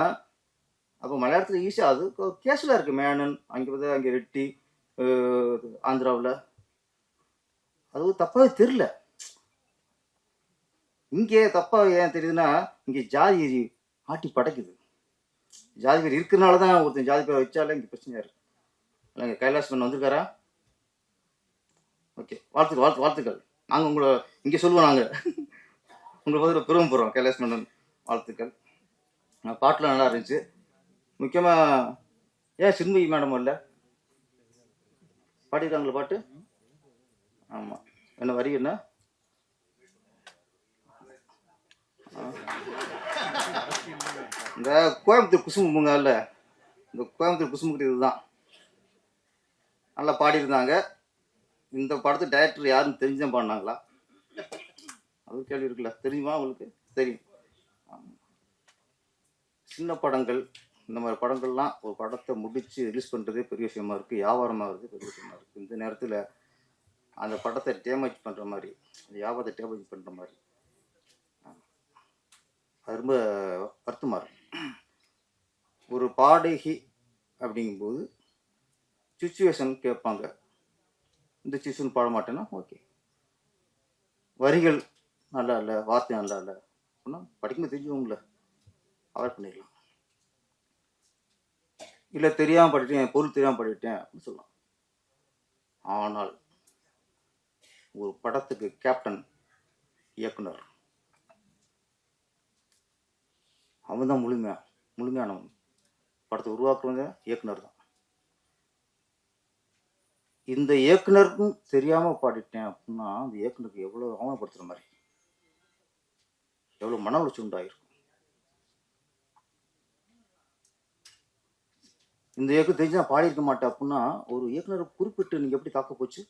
அப்போ மலையாளத்தில் ஈஸியாக அது கேஷுவலாக இருக்குது. மேனன் அங்கே பார்த்தா அங்கே ரெட்டி, ஆந்திராவில் அது தப்பாகவே தெரில. இங்கே தப்பாக ஏன் தெரியுதுன்னா இங்கே ஜாதி ஆட்டி படைக்குது. ஜாதி பேர் இருக்கிறனால தான் ஒருத்தன் ஜாதி பேர் வச்சாலே இங்கே பிரச்சனையாக இருக்கு. இல்லைங்க கைலாஷ் மேனன் வந்திருக்காரா? ஓகே, வாழ்த்துக்கள். நாங்கள் உங்களை இங்கே சொல்லுவோம், நாங்கள் உங்களை பதில் பெருமைப்படுறோம். கைலாஷ் மேனன் வாழ்த்துக்கள். பாட்டெலாம் நல்லா இருந்துச்சு. முக்கியமாக ஏன் சின்மயி மேடம் இல்லை பாடியிருக்காங்களா பாட்டு? ஆமாம், என்ன வரி என்ன? இந்த கோயம்புத்தூர் குசும்புங்க இல்லை, இந்த கோயம்புத்தூர் குசும்புக்கு இதுதான் நல்லா பாடியிருந்தாங்க. இந்த படத்து டைரக்டர் யாருன்னு தெரிஞ்சுதான் பாடினாங்களா? அது கேள்வி இருக்குல்ல, தெரியுமா உங்களுக்கு? தெரியும். சின்ன படங்கள் இந்த மாதிரி படங்கள்லாம் ஒரு படத்தை முடித்து ரிலீஸ் பண்ணுறதே பெரிய விஷயமா இருக்குது, வியாபாரமாகிறது பெரிய விஷயமா இருக்குது. இந்த நேரத்தில் அந்த படத்தை டேமேஜ் பண்ணுற மாதிரி, அந்த வியாபாரத்தை டேமேஜ் பண்ணுற மாதிரி அது ரொம்ப வருத்தமாக இருக்கும். ஒரு பாடகி அப்படிங்கும்போது சுச்சுவேஷன் கேட்பாங்க, இந்த சுச்சுவேஷன் பாட மாட்டேன்னா ஓகே, வரிகள் நல்லா இல்லை, வார்த்தை நல்லா இல்லை அப்படின்னா படிக்கும்போது தெரிஞ்சுவோம்ல, அவாய்ட் பண்ணிடலாம். இல்லை தெரியாமல் படிட்டேன், பொருள் தெரியாமல் படிட்டேன் அப்படின்னு சொல்லலாம். ஆனால் ஒரு படத்துக்கு கேப்டன் இயக்குனர், அவன் தான் முழுமையானவன். படத்தை உருவாக்குறவங்க இயக்குனர் தான். இந்த இயக்குனருக்கும் தெரியாமல் பாடிட்டேன் அப்படின்னா அந்த இயக்குனருக்கு எவ்வளோ அவமானப்படுத்துகிற மாதிரி, எவ்வளோ மன உளைச்சல் உண்டாயிருக்கும். இந்த இயக்குனர் தெரிஞ்சு நான் பாடியிருக்க மாட்டேன் அப்படின்னா ஒரு இயக்குனரை குறிப்பிட்டு நீங்கள் எப்படி தாக்க போச்சு?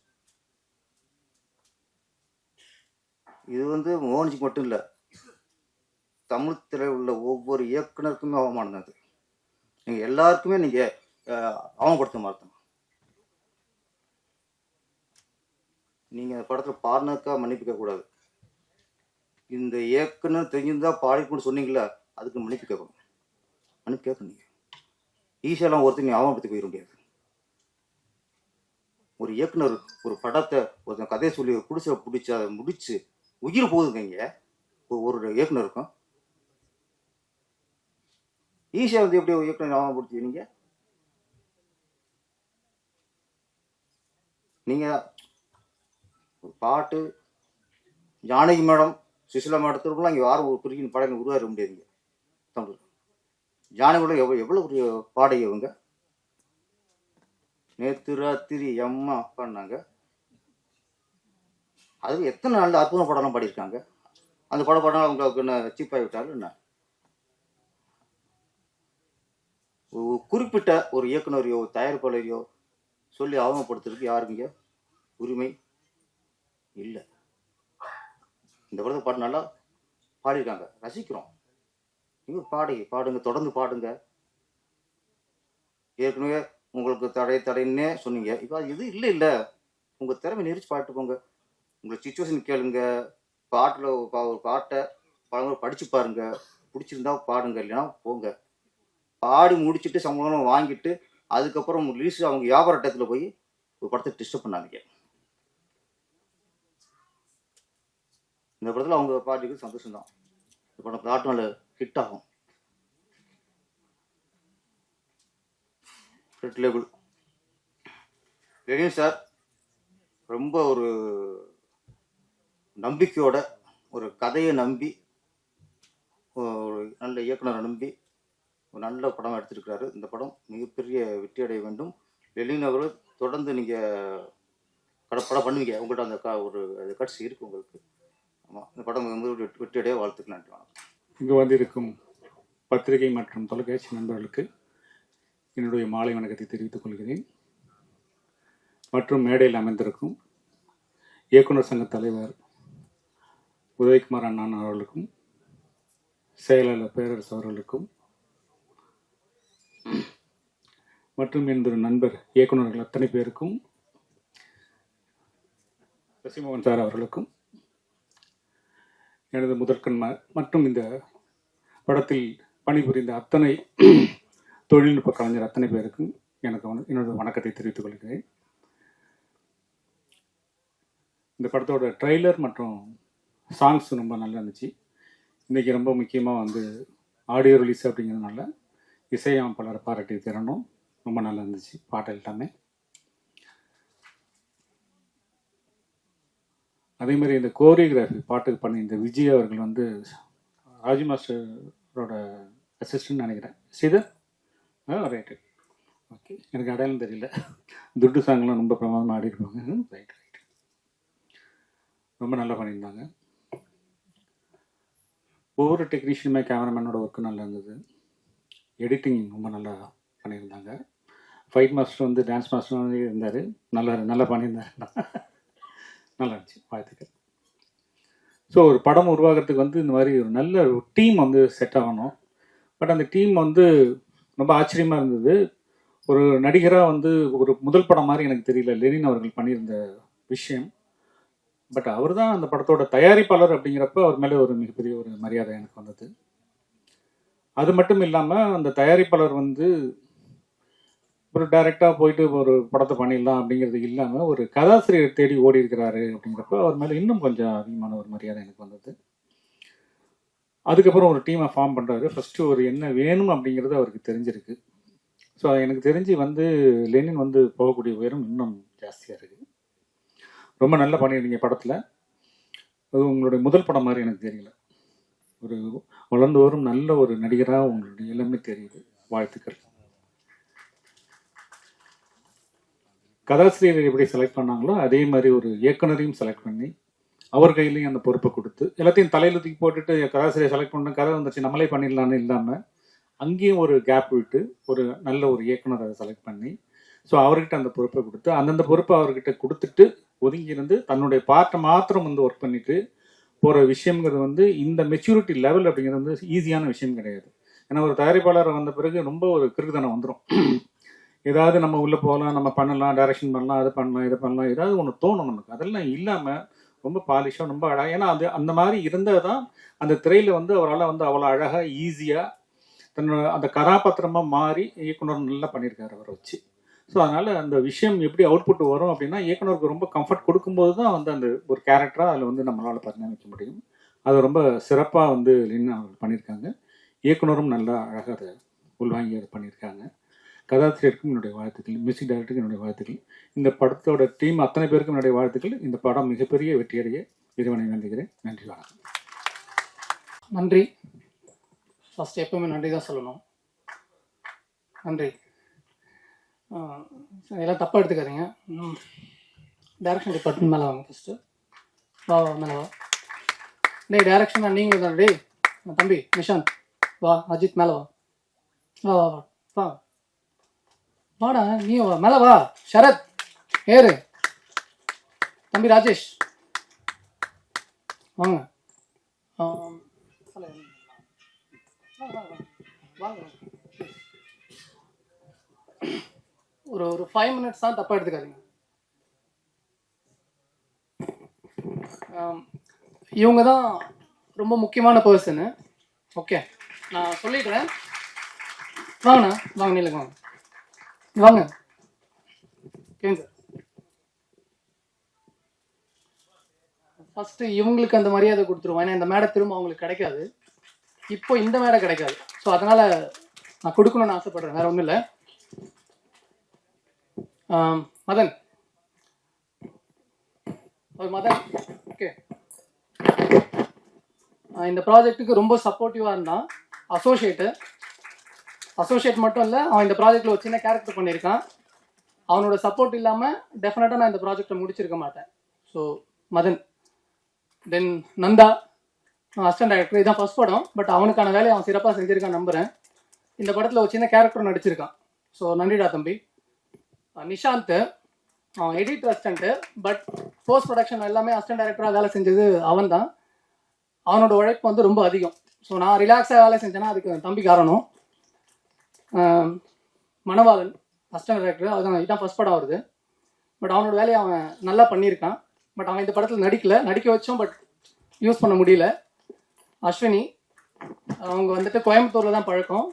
இது வந்து மோகன்ஜிக்கு மட்டும் இல்லை, தமிழ் திரையில் உள்ள ஒவ்வொரு இயக்குனருக்குமே அவமானம் அது. நீங்கள் எல்லாருக்குமே நீங்கள் அவமானப்படுத்த மாட்டோம். நீங்கள் படத்தில் பாடினதுக்காக மன்னிப்பிக்க கூடாது. இந்த இயக்குனர் தெரிஞ்சிருந்தா பாடிக்கணும்னு சொன்னீங்களா, அதுக்கு மன்னிப்பு கேட்கணும். மன்னிப்பு கேட்கணும். ஈஸியெல்லாம் ஒருத்தர் நீ அவமானப்படுத்தி போயிட முடியாது. ஒரு இயக்குனர் ஒரு படத்தை ஒருத்தன் கதையை சொல்லி பிடிச்சி அதை முடிச்சு உயிர் போகுதுங்க. இங்கே ஒரு இயக்குனருக்கும் ஈஸியாக வந்து எப்படி ஒரு இயக்குனர் அவமானப்படுத்துவீங்க? நீங்கள் பாட்டு ஜானகி மேடம், சுசிலா மேடத்திற்குலாம் இங்கே யாரும் ஒரு குறிப்பிட்ட பாடகை உருவாக்க முடியாதுங்க. தமிழ் ஜானகியோட எவ்வளோ ஒரு பாடகி அவங்க. நேற்று ராத்திரி அம்மா பாடினாங்க, அது எத்தனை நாள் அற்புதம் படம்லாம் பாடியிருக்காங்க. அந்த படம் அவங்களுக்கு என்ன சீப்பாகி விட்டாலும் என்ன? குறிப்பிட்ட ஒரு இயக்குனரையோ தயாரிப்பாளரையோ சொல்லி அவமானப்படுத்துறதுக்கு யாருங்க உரிமை இல்லை. இந்த படத்தை பாட்டு நல்லா பாடியிருக்காங்க, ரசிக்கிறோம். நீங்கள் பாடுங்க, தொடர்ந்து பாடுங்க. ஏற்கனவே உங்களுக்கு தடைன்னே சொன்னீங்க, இப்போ இது இல்லை உங்கள் திறமை நெரிச்சு பாட்டு போங்க. உங்களை சுச்சுவேஷன் கேளுங்க, பாட்டில் ஒரு பாட்டை பழங்க படித்து பாருங்க, பிடிச்சிருந்தா பாடுங்க, இல்லைன்னா போங்க. பாடி முடிச்சுட்டு சம்பளம் வாங்கிட்டு அதுக்கப்புறம் ரிலீஸ் அவங்க வியாபார டயத்தில் போய் ஒரு படத்தை டிஸ்டர்ப் பண்ணாதீங்க. இந்த படத்தில் அவங்க பாட்டுக்கு சந்தோஷம்தான். இந்த படம் பிளாட்னால ஹிட் ஆகும். ரெட் லேபிள் லெனின் சார் ரொம்ப ஒரு நம்பிக்கையோட, ஒரு கதையை நம்பி, ஒரு நல்ல இயக்குனரை நம்பி ஒரு நல்ல படம் எடுத்திருக்கிறாரு. இந்த படம் மிகப்பெரிய வெற்றி அடைய வேண்டும். லெனின் அவர்கள் தொடர்ந்து நீங்கள் படம் பண்ணுவீங்க. உங்கள்கிட்ட அந்த ஒரு கட்சி இருக்குது உங்களுக்கு. ஆமாம், இந்த படம் வெற்றி அடைய வாழ்த்துக்கள். நன்றி, வணக்கம். இங்கு வந்திருக்கும் பத்திரிகை மற்றும் தொலைக்காட்சி நண்பர்களுக்கு என்னுடைய மாலை வணக்கத்தை தெரிவித்துக் கொள்கிறேன். மற்றும் மேடையில் அமைந்திருக்கும் இயக்குனர் சங்க தலைவர் உதயகுமார் அண்ணன் அவர்களுக்கும், செயலாளர் பேரரசு அவர்களுக்கும், மற்றும் எனது நண்பர் இயக்குநர்கள் அத்தனை பேருக்கும், சசிமோகன் சார் அவர்களுக்கும், எனது முதற்கண்மார் மற்றும் இந்த படத்தில் பணிபுரிந்த அத்தனை தொழில்நுட்ப கலைஞர் அத்தனை பேருக்கும் என்னோட வணக்கத்தை தெரிவித்துக் கொள்கிறேன். இந்த படத்தோட ட்ரெய்லர் மற்றும் சாங்ஸ் ரொம்ப நல்லா இருந்துச்சு. இன்றைக்கி ரொம்ப முக்கியமாக ஆடியோ ரிலீஸ் அப்படிங்கிறதுனால இசையமைப்பாளரை பாராட்டி தரணும். ரொம்ப நல்லா இருந்துச்சு பாட்டு எல்லாமே. அதே மாதிரி இந்த கோரியோகிராஃபி பாட்டுக்கு பண்ணி இந்த விஜய் அவர்கள் ராஜு மாஸ்டரோட அசிஸ்டன்ட் நினைக்கிறேன். ஸ்ரீதர் ரைட்டு, ஓகே, எனக்கு அடையாளம் தெரியல. துட்டு சாங்லாம் ரொம்ப பிரமாதமாக ஆடிருப்பாங்க. ரைட், ரொம்ப நல்லா பண்ணியிருந்தாங்க. ஒவ்வொரு டெக்னீஷியனுமே கேமராமேனோட ஒர்க்கு நல்லா இருந்தது. எடிட்டிங் ரொம்ப நல்லா பண்ணியிருந்தாங்க. ஃபைட் மாஸ்டர் டான்ஸ் மாஸ்டர் இருந்தார், நல்லா பண்ணியிருந்தார். நல்லா இருந்துச்சு, வாழ்த்துக்கள். ஸோ ஒரு படம் உருவாகிறதுக்கு இந்த மாதிரி ஒரு நல்ல ஒரு டீம் செட் ஆகணும். பட் அந்த டீம் ரொம்ப ஆச்சரியமாக இருந்தது. ஒரு நடிகராக ஒரு முதல் படம் மாதிரி எனக்கு தெரியல லெனின் அவர்கள் பண்ணியிருந்த விஷயம். பட் அவர் தான் அந்த படத்தோட தயாரிப்பாளர் அப்படிங்கிறப்ப அவர் மேலே ஒரு மிகப்பெரிய ஒரு மரியாதை எனக்கு வந்தது. அது மட்டும் இல்லாமல் அந்த தயாரிப்பாளர் ஒரு டைரெக்டாக போயிட்டு ஒரு படத்தை பண்ணிடலாம் அப்படிங்கிறது இல்லாமல் ஒரு கதாசிரியர் தேடி ஓடி இருக்கிறாரு அப்படிங்கிறப்ப அவர் மேலே இன்னும் கொஞ்சம் அதிகமான ஒரு மரியாதை எனக்கு வந்தது. அதுக்கப்புறம் ஒரு டீமை ஃபார்ம் பண்ணுறாரு. ஃபஸ்ட்டு ஒரு என்ன வேணும் அப்படிங்கிறது அவருக்கு தெரிஞ்சிருக்கு. ஸோ எனக்கு தெரிஞ்சு லெனின் போகக்கூடிய உயரம் இன்னும் ஜாஸ்தியாக இருக்குது. ரொம்ப நல்லா பண்ணியிருந்தீங்க படத்தில். அது உங்களுடைய முதல் படம் மாதிரி எனக்கு தெரியல. ஒரு வளர்ந்து வரும் நல்ல ஒரு நடிகராக உங்களுடைய எல்லாமே தெரியுது. வாழ்த்துக்கள். கதாசிரியர் எப்படி செலக்ட் பண்ணாங்களோ அதே மாதிரி ஒரு இயக்குனரையும் செலக்ட் பண்ணி அவர் கையிலையும் அந்த பொறுப்பை கொடுத்து எல்லாத்தையும் தலையில் தூக்கி போட்டுட்டு கதாசிரியர் செலக்ட் பண்ண கதை வந்துச்சு நம்மளே பண்ணிடலான்னு இல்லாமல் அங்கேயும் ஒரு கேப் விட்டு ஒரு நல்ல ஒரு இயக்குனர் அதை செலக்ட் பண்ணி ஸோ அவர்கிட்ட அந்த பொறுப்பை கொடுத்து அந்தந்த பொறுப்பை அவர்கிட்ட கொடுத்துட்டு ஒதுங்கி இருந்து தன்னுடைய பார்ட்டை மாத்திரம் ஒர்க் பண்ணிட்டு போகிற விஷயங்கிறது இந்த மெச்சூரிட்டி லெவல் அப்படிங்கிறது ஈஸியான விஷயம் கிடையாது. ஏன்னா ஒரு தயாரிப்பாளர் வந்த பிறகு ரொம்ப ஒரு கிறுக்குத்தனம் வந்துடும். ஏதாவது நம்ம உள்ளே போகலாம், நம்ம பண்ணலாம், டைரக்ஷன் பண்ணலாம், அதை பண்ணலாம், இதை பண்ணலாம், ஏதாவது ஒன்று தோணும் நமக்கு. அதெல்லாம் இல்லாமல் ரொம்ப பாலிஷாக ரொம்ப அழகாக, ஏன்னா அந்த மாதிரி இருந்தால் தான் அந்த திரையில் அவரால் அவ்வளோ அழகாக ஈஸியாக தன்னோட அந்த கதாபாத்திரமாக மாறி இயக்குனர் நல்லா பண்ணியிருக்காரு அவரை வச்சு. ஸோ அதனால் அந்த விஷயம் எப்படி அவுட்புட் வரும் அப்படின்னா இயக்குனருக்கு ரொம்ப கம்ஃபர்ட் கொடுக்கும்போது தான் அந்த ஒரு கேரக்டராக அதில் நம்மளால் பரிணாமிக்க முடியும். அதை ரொம்ப சிறப்பாக லெனின் அவர்கள் பண்ணியிருக்காங்க. இயக்குனரும் நல்லா அழகாக அதை உள்வாங்கி அதை பண்ணியிருக்காங்க. கதாசிரியருக்கும் என்னுடைய வாழ்த்துக்கள், மியூசிக் டைரக்டருக்கு என்னுடைய வாழ்த்துக்கள், இந்த படத்தோட டீம் அத்தனை பேருக்கும் என்னுடைய வாழ்த்துக்கள். இந்த படம் மிகப்பெரிய வெற்றியடைய இறைவனை வேண்டுகிறேன். நன்றி, வணக்கம். நன்றி. ஃபஸ்ட் எப்பவுமே நன்றி தான் சொல்லணும். நன்றி. எல்லாம் தப்பாக எடுத்துக்காதீங்க. டைரக்ஷன் டிபார்ட்மெண்ட் மேலே வாங்க ஃபஸ்ட்டு. வா மேலே வா. டேய் டைரக்ஷன் நீங்களும் தான். டேய் தம்பி நிஷாந்த் வா. அஜித் மேலே வா. வா வா வா வா வாடா. நீ வா மேலே வா. சரத் ஏறு. தம்பி ராஜேஷ் வாங்க. வாங்க வாங்க. ஒரு 5 minutes தான், தப்பாக எடுத்துக்காதீங்க. இவங்க தான் ரொம்ப முக்கியமான பர்சனு. ஓகே, நான் சொல்லிடுறேன். வாங்கண்ணா, வாங்க நீலுங்க, வாங்க வாங்க. கேங்க சார், ஃபஸ்ட்டு இவங்களுக்கு அந்த மரியாதை கொடுத்துருவோம். ஏன்னா இந்த மேடை திரும்ப அவங்களுக்கு கிடைக்காது, இப்போ இந்த மேடை கிடைக்காது. ஸோ அதனால் நான் கொடுக்கணும்னு ஆசைப்படுறேன், வேறு ஒன்றும் இல்லை. மதன், மதன் ஓகே, இந்த ப்ராஜெக்ட்டுக்கு ரொம்ப சப்போர்ட்டிவாக இருந்தான். அசோசியேட் மட்டும் இல்லை, அவன் இந்த ப்ராஜெக்டில் ஒரு சின்ன கேரக்டர் பண்ணியிருக்கான். அவனோட சப்போர்ட் இல்லாமல் டெஃபினட்டாக நான் இந்த ப்ராஜெக்டை முடிச்சிருக்க மாட்டேன். ஸோ மதன். தென் நந்தா, அசிஸ்டன்ட் டைரக்டர். இதுதான் ஃபர்ஸ்ட் படம், பட் அவனுக்கான வேலையை அவன் சிறப்பாக செஞ்சுருக்கான் நம்புகிறேன். இந்த படத்தில் ஒரு சின்ன கேரக்டர் நடிச்சிருக்கான். ஸோ நன்றிடா தம்பி. நிஷாந்த், அவன் edit assistant, but post production எல்லாமே அசிஸ்டன்ட் டைரக்டராக வேலை செஞ்சது அவன் தான். அவனோட உழைப்பு வந்து ரொம்ப அதிகம். ஸோ நான் ரிலாக்ஸாக வேலை செஞ்சேன்னா அதுக்கு தம்பி காரணம். மணவாளன், அசிஸ்டன்ட் டைரக்டர். அதுதான், இதுதான் ஃபர்ஸ்ட் படம் வருது, பட் அவனோட வேலையை அவன் நல்லா பண்ணியிருக்கான். பட் அவன் இந்த படத்தில் நடிக்க வச்சோம், பட் யூஸ் பண்ண முடியல. அஸ்வினி, அவங்க வந்துட்டு கோயம்புத்தூரில் தான் பழக்கம்.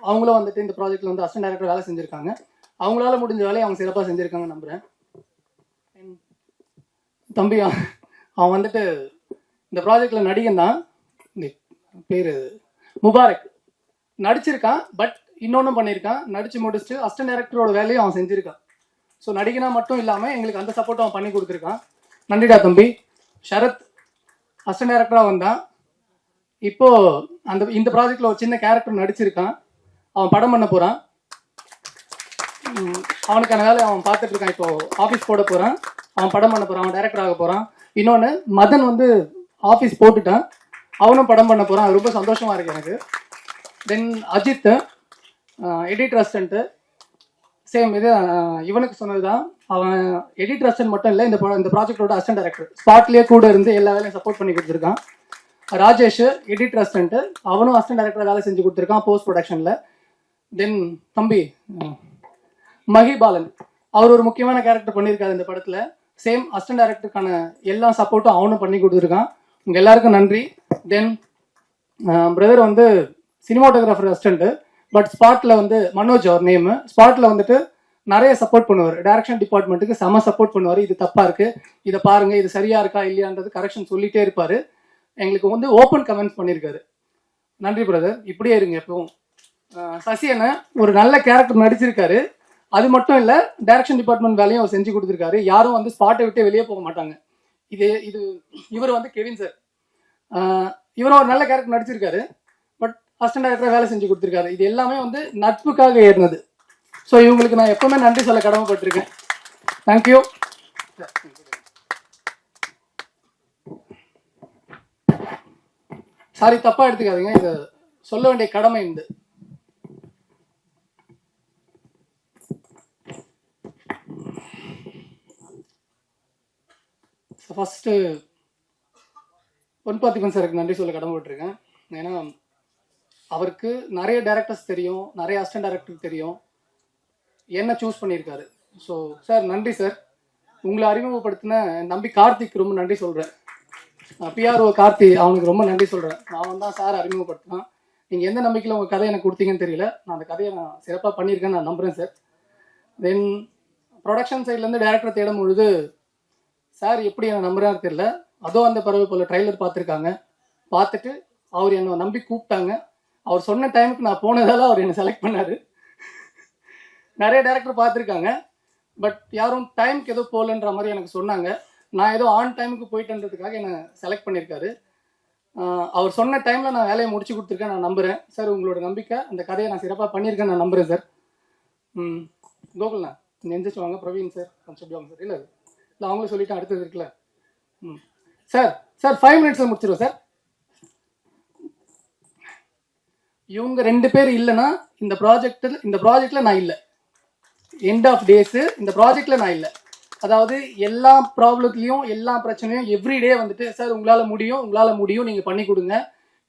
அவங்களும் வந்துட்டு இந்த ப்ராஜெக்டில் வந்து அசிஸ்டன்ட் டைரக்டர் வேலை செஞ்சுருக்காங்க. அவங்களால முடிஞ்ச வேலையை அவங்க சிறப்பாக செஞ்சுருக்காங்க நம்புகிறேன். தம்பி, அவன் வந்துட்டு இந்த ப்ராஜெக்டில் நடிகன் தான். பேர் முபாரக். நடிச்சிருக்கான், பட் இன்னொன்றும் பண்ணியிருக்கான். நடித்து முடிச்சுட்டு அசிஸ்டன்ட் டைரக்டரோட வேலையும் அவன் செஞ்சுருக்கான். ஸோ நடிகனா மட்டும் இல்லாமல் எங்களுக்கு அந்த சப்போர்ட்டும் அவன் பண்ணி கொடுத்துருக்கான். நன்றிடா தம்பி. ஷரத், அசிஸ்டன்ட் டைரக்டராக வந்தான். இப்போது இந்த ப்ராஜெக்டில் ஒரு சின்ன கேரக்டர் நடிச்சிருக்கான். அவன் படம் பண்ண போகிறான். அவனுக்கான வேலையை அவன் பார்த்துட்டு இருக்கான். இப்போது ஆஃபீஸ் போட போகிறான், அவன் படம் பண்ண போகிறான், அவன் டைரக்டர் ஆக போகிறான். இன்னொன்று, மதன் வந்து ஆஃபீஸ் போட்டுட்டான், அவனும் படம் பண்ண போகிறான். அது ரொம்ப சந்தோஷமாக இருக்குது எனக்கு. தென் அஜித், எடிட் அசிஸ்டண்ட்டு. சேம் இது இவனுக்கு சொன்னது தான். அவன் எடிட் அசிஸ்டன்ட் மட்டும் இல்லை, இந்த ப்ராஜெக்டோட அசிஸ்டன்ட் டைரக்டர். ஸ்பாட்லேயே கூட இருந்து எல்லா வேலையும் சப்போர்ட் பண்ணி கொடுத்துருக்கான். Rajesh, edit assistant. அவனும் அசிஸ்டன்ட் டைரக்டர் வேலை செஞ்சு கொடுத்துருக்கான் போஸ்ட் ப்ரொடக்ஷனில். தென் தம்பி மகிபாலன், அவர் ஒரு முக்கியமான கேரக்டர் பண்ணியிருக்காரு இந்த படத்தில். சேம் அசிஸ்டன்ட் டைரக்டருக்கான எல்லா சப்போர்ட்டும் அவனும் பண்ணி கொடுத்துருக்கான். உங்கள் எல்லாருக்கும் நன்றி. தென் பிரதர் வந்து சினிமாட்டோகிராஃபர் அசிஸ்டண்ட்டு, பட் ஸ்பாட்டில் வந்து மனோஜ் அவர் நேமு. ஸ்பாட்டில் வந்துட்டு நிறைய சப்போர்ட் பண்ணுவார். டைரக்ஷன் டிபார்ட்மெண்ட்டுக்கு செம சப்போர்ட் பண்ணுவார். இது தப்பாக இருக்குது, இதை பாருங்கள், இது சரியாக இருக்கா இல்லையான்றது கரெக்ஷன் சொல்லிகிட்டே இருப்பார். எங்களுக்கு வந்து ஓப்பன் கமெண்ட்ஸ் பண்ணியிருக்காரு. நன்றி பிரதர், இப்படியே இருங்க எப்பவும். சசி அண்ணன் ஒரு நல்ல கேரக்டர் நடிச்சிருக்காரு. அது மட்டும் இல்லை, டைரக்ஷன் டிபார்ட்மெண்ட் வேலையும் அவர் செஞ்சு கொடுத்துருக்காரு. யாரும் வந்து ஸ்பாட்டை விட்டு வெளியே போக மாட்டாங்க. இவர் வந்து கெவின் சார், இவரும் ஒரு நல்ல கேரக்டர் நடிச்சிருக்காரு, பட் அசிஸ்டன்ட் டைரக்டராக வேலை செஞ்சு கொடுத்துருக்காரு. இது எல்லாமே வந்து நட்புக்காக ஏறினது. ஸோ இவங்களுக்கு நான் எப்பவுமே நன்றி சொல்ல கடமைப்பட்டிருக்கேன். தேங்க்யூ. சாரி, தப்பாக எடுத்துக்காதீங்க, இதை சொல்ல வேண்டிய கடமை உண்டு. ஃபஸ்ட்டு பொன்பாத்திபன் சாருக்கு நன்றி சொல்ல கடமைப்பட்டிருக்கேன். ஏன்னா அவருக்கு நிறைய டைரக்டர்ஸ் தெரியும், நிறைய அசிஸ்டன்ட் டைரக்டர் தெரியும், என்ன சூஸ் பண்ணியிருக்காரு. ஸோ சார் நன்றி சார். உங்களை அறிமுகப்படுத்தின என் தம்பி கார்த்திக் ரொம்ப நன்றி சொல்கிறேன். பிஆர்ஓ கார்த்தி, அவனுக்கு ரொம்ப நன்றி சொல்கிறேன். அவன் தான் சார் அறிமுகப்படுத்தினான். நீங்கள் எந்த நம்பிக்கையில் உங்கள் கதையை எனக்கு கொடுத்தீங்கன்னு தெரியல, நான் அந்த கதையை நான் சிறப்பாக பண்ணியிருக்கேன்னு நான் நம்புகிறேன் சார். தென் ப்ரொடக்ஷன் சைட்லேருந்து டைரக்டரை தேடும் பொழுது சார் எப்படி என்னை நம்புறாரு தெரியல, அதுவும் அந்த பறவை போல் ட்ரைலர் பார்த்துருக்காங்க. பார்த்துட்டு அவர் என்னை நம்பி கூப்பிட்டாங்க. அவர் சொன்ன டைமுக்கு நான் போனதால அவர் என்னை செலக்ட் பண்ணார். நிறைய டேரக்டர் பார்த்துருக்காங்க, பட் யாரும் டைமுக்கு ஏதோ போகலன்ற மாதிரி எனக்கு சொன்னாங்க. நான் ஏதோ ஆன் டைமுக்கு போயிட்டுன்றதுக்காக என்னை செலக்ட் பண்ணியிருக்காரு. அவர் சொன்ன டைமில் நான் வேலையை முடிச்சு கொடுத்துருக்கேன், நான் நம்புகிறேன் சார். உங்களோட நம்பிக்கை, அந்த கதையை நான் சிறப்பாக பண்ணியிருக்கேன், நான் நம்புகிறேன் சார். கோகுல்ண்ணா நெஞ்சிச்சு வாங்க. பிரவீன் சார் கொஞ்சம் வாங்க சார். இல்லை இல்லை, அவங்களும் சொல்லிட்டு அடுத்தது இருக்குல்ல. சார் 5 minutes முடிச்சிருவோம் சார். இவங்க 2 பேர் இல்லைன்னா இந்த ப்ராஜெக்டில் நான் இல்லை. எண்ட் ஆஃப் டேஸு இந்த ப்ராஜெக்டில் நான் இல்லை. அதாவது எல்லா ப்ராப்ளத்துலேயும் எல்லா பிரச்சனையும் எவ்ரிடே வந்துட்டு சார் உங்களால் முடியும் நீங்கள் பண்ணி கொடுங்க,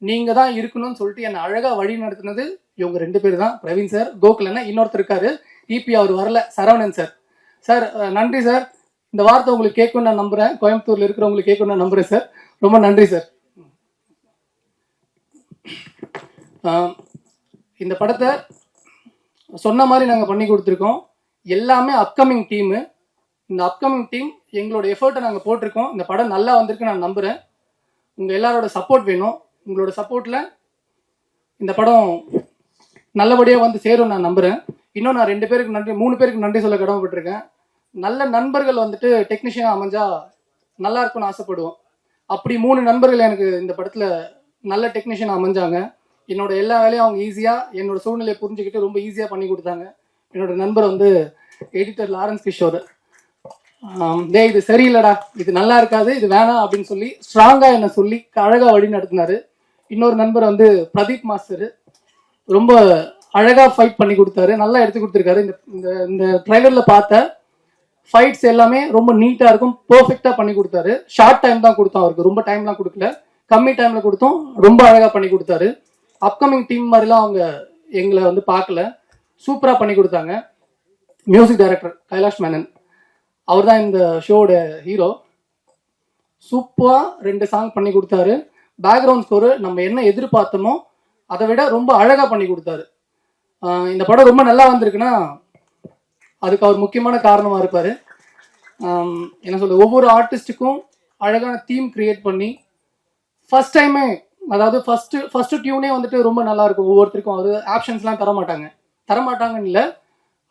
நீங்கள் தான் இருக்கணும்னு சொல்லிட்டு என்னை அழகாக வழி நடத்துனது இவங்க 2 பேர் தான். பிரவீன் சார், கோகுலன்னா இன்னொருத்தர் இருக்காரு, இபி அவர் வரல, சரவணன் சார். சார் நன்றி சார். இந்த வார்த்தை உங்களுக்கு கேட்கும்னு நான் நம்புகிறேன், கோயம்புத்தூரில் இருக்கிறவங்களுக்கு கேட்கும்னு நான் நம்புகிறேன் சார். ரொம்ப நன்றி சார். இந்த படத்தை சொன்ன மாதிரி நாங்கள் பண்ணி கொடுத்துருக்கோம். எல்லாமே அப்கமிங் டீமு. இந்த அப்கமிங் டீம் எங்களோட எஃபர்ட்டை நாங்கள் போட்டிருக்கோம். இந்த படம் நல்லா வந்திருக்கு நான் நம்புகிறேன். உங்கள் எல்லாரோட சப்போர்ட் வேணும். உங்களோட சப்போர்ட்டில் இந்த படம் நல்லபடியாக வந்து சேரும் நான் நம்புகிறேன். இன்னும் நான் 2 பேருக்கு நன்றி 3 பேருக்கு நன்றி சொல்ல கடமைப்பட்டிருக்கேன். நல்ல நண்பர்கள் வந்துட்டு டெக்னீஷியனாக அமைஞ்சா நல்லா இருக்கும்னு ஆசைப்படுவோம். அப்படி 3 நண்பர்கள் எனக்கு இந்த படத்தில் நல்ல டெக்னீஷியனாக அமைஞ்சாங்க. என்னோட எல்லா வேலையும் அவங்க ஈஸியாக என்னோட சூழ்நிலையை புரிஞ்சுக்கிட்டு ரொம்ப ஈஸியாக பண்ணி கொடுத்தாங்க. என்னோட நண்பர் வந்து எடிட்டர் லாரன்ஸ் கிஷோர், இது சரியில்லடா, இது நல்லா இருக்காது, இது வேணாம் அப்படின்னு சொல்லி ஸ்ட்ராங்காக என்னை சொல்லி அழகாக வழி நடத்தினாரு. இன்னொரு நண்பர் வந்து பிரதீப் மாஸ்டர், ரொம்ப அழகாக ஃபைட் பண்ணி கொடுத்தாரு, நல்லா எடுத்து கொடுத்துருக்காரு. இந்த இந்த ட்ரைலரில் பார்த்த ஃபைட்ஸ் எல்லாமே ரொம்ப நீட்டாக இருக்கும், பர்ஃபெக்டாக பண்ணி கொடுத்தாரு. ஷார்ட் டைம் தான் கொடுத்தோம் அவருக்கு, ரொம்ப டைம்லாம் கொடுக்கல, கம்மி டைமில் கொடுத்தோம், ரொம்ப அழகாக பண்ணி கொடுத்தாரு. அப்கமிங் டீம் மாதிரிலாம் அவங்க எங்களை வந்து பார்க்கல, சூப்பராக பண்ணி கொடுத்தாங்க. மியூசிக் டைரக்டர் கைலாஷ் மேனன், அவர் தான் இந்த ஷோட ஹீரோ. சூப்பராக 2 சாங் பண்ணி கொடுத்தாரு. பேக்ரவுண்ட் ஸ்கோரு நம்ம என்ன எதிர்பார்த்தோமோ அதை விட ரொம்ப அழகாக பண்ணி கொடுத்தாரு. இந்த படம் ரொம்ப நல்லா வந்திருக்குன்னா அதுக்கு அவர் முக்கியமான காரணமாக இருப்பார். என்ன சொல்றது, ஒவ்வொரு ஆர்டிஸ்ட்டுக்கும் அழகான தீம் கிரியேட் பண்ணி ஃபர்ஸ்ட் டைமே, அதாவது ஃபர்ஸ்ட் டியூனே வந்துட்டு ரொம்ப நல்லா இருக்கும். ஒவ்வொருத்தருக்கும் அவர் ஆப்ஷன்ஸ்லாம் தரமாட்டாங்கன்னு இல்லை,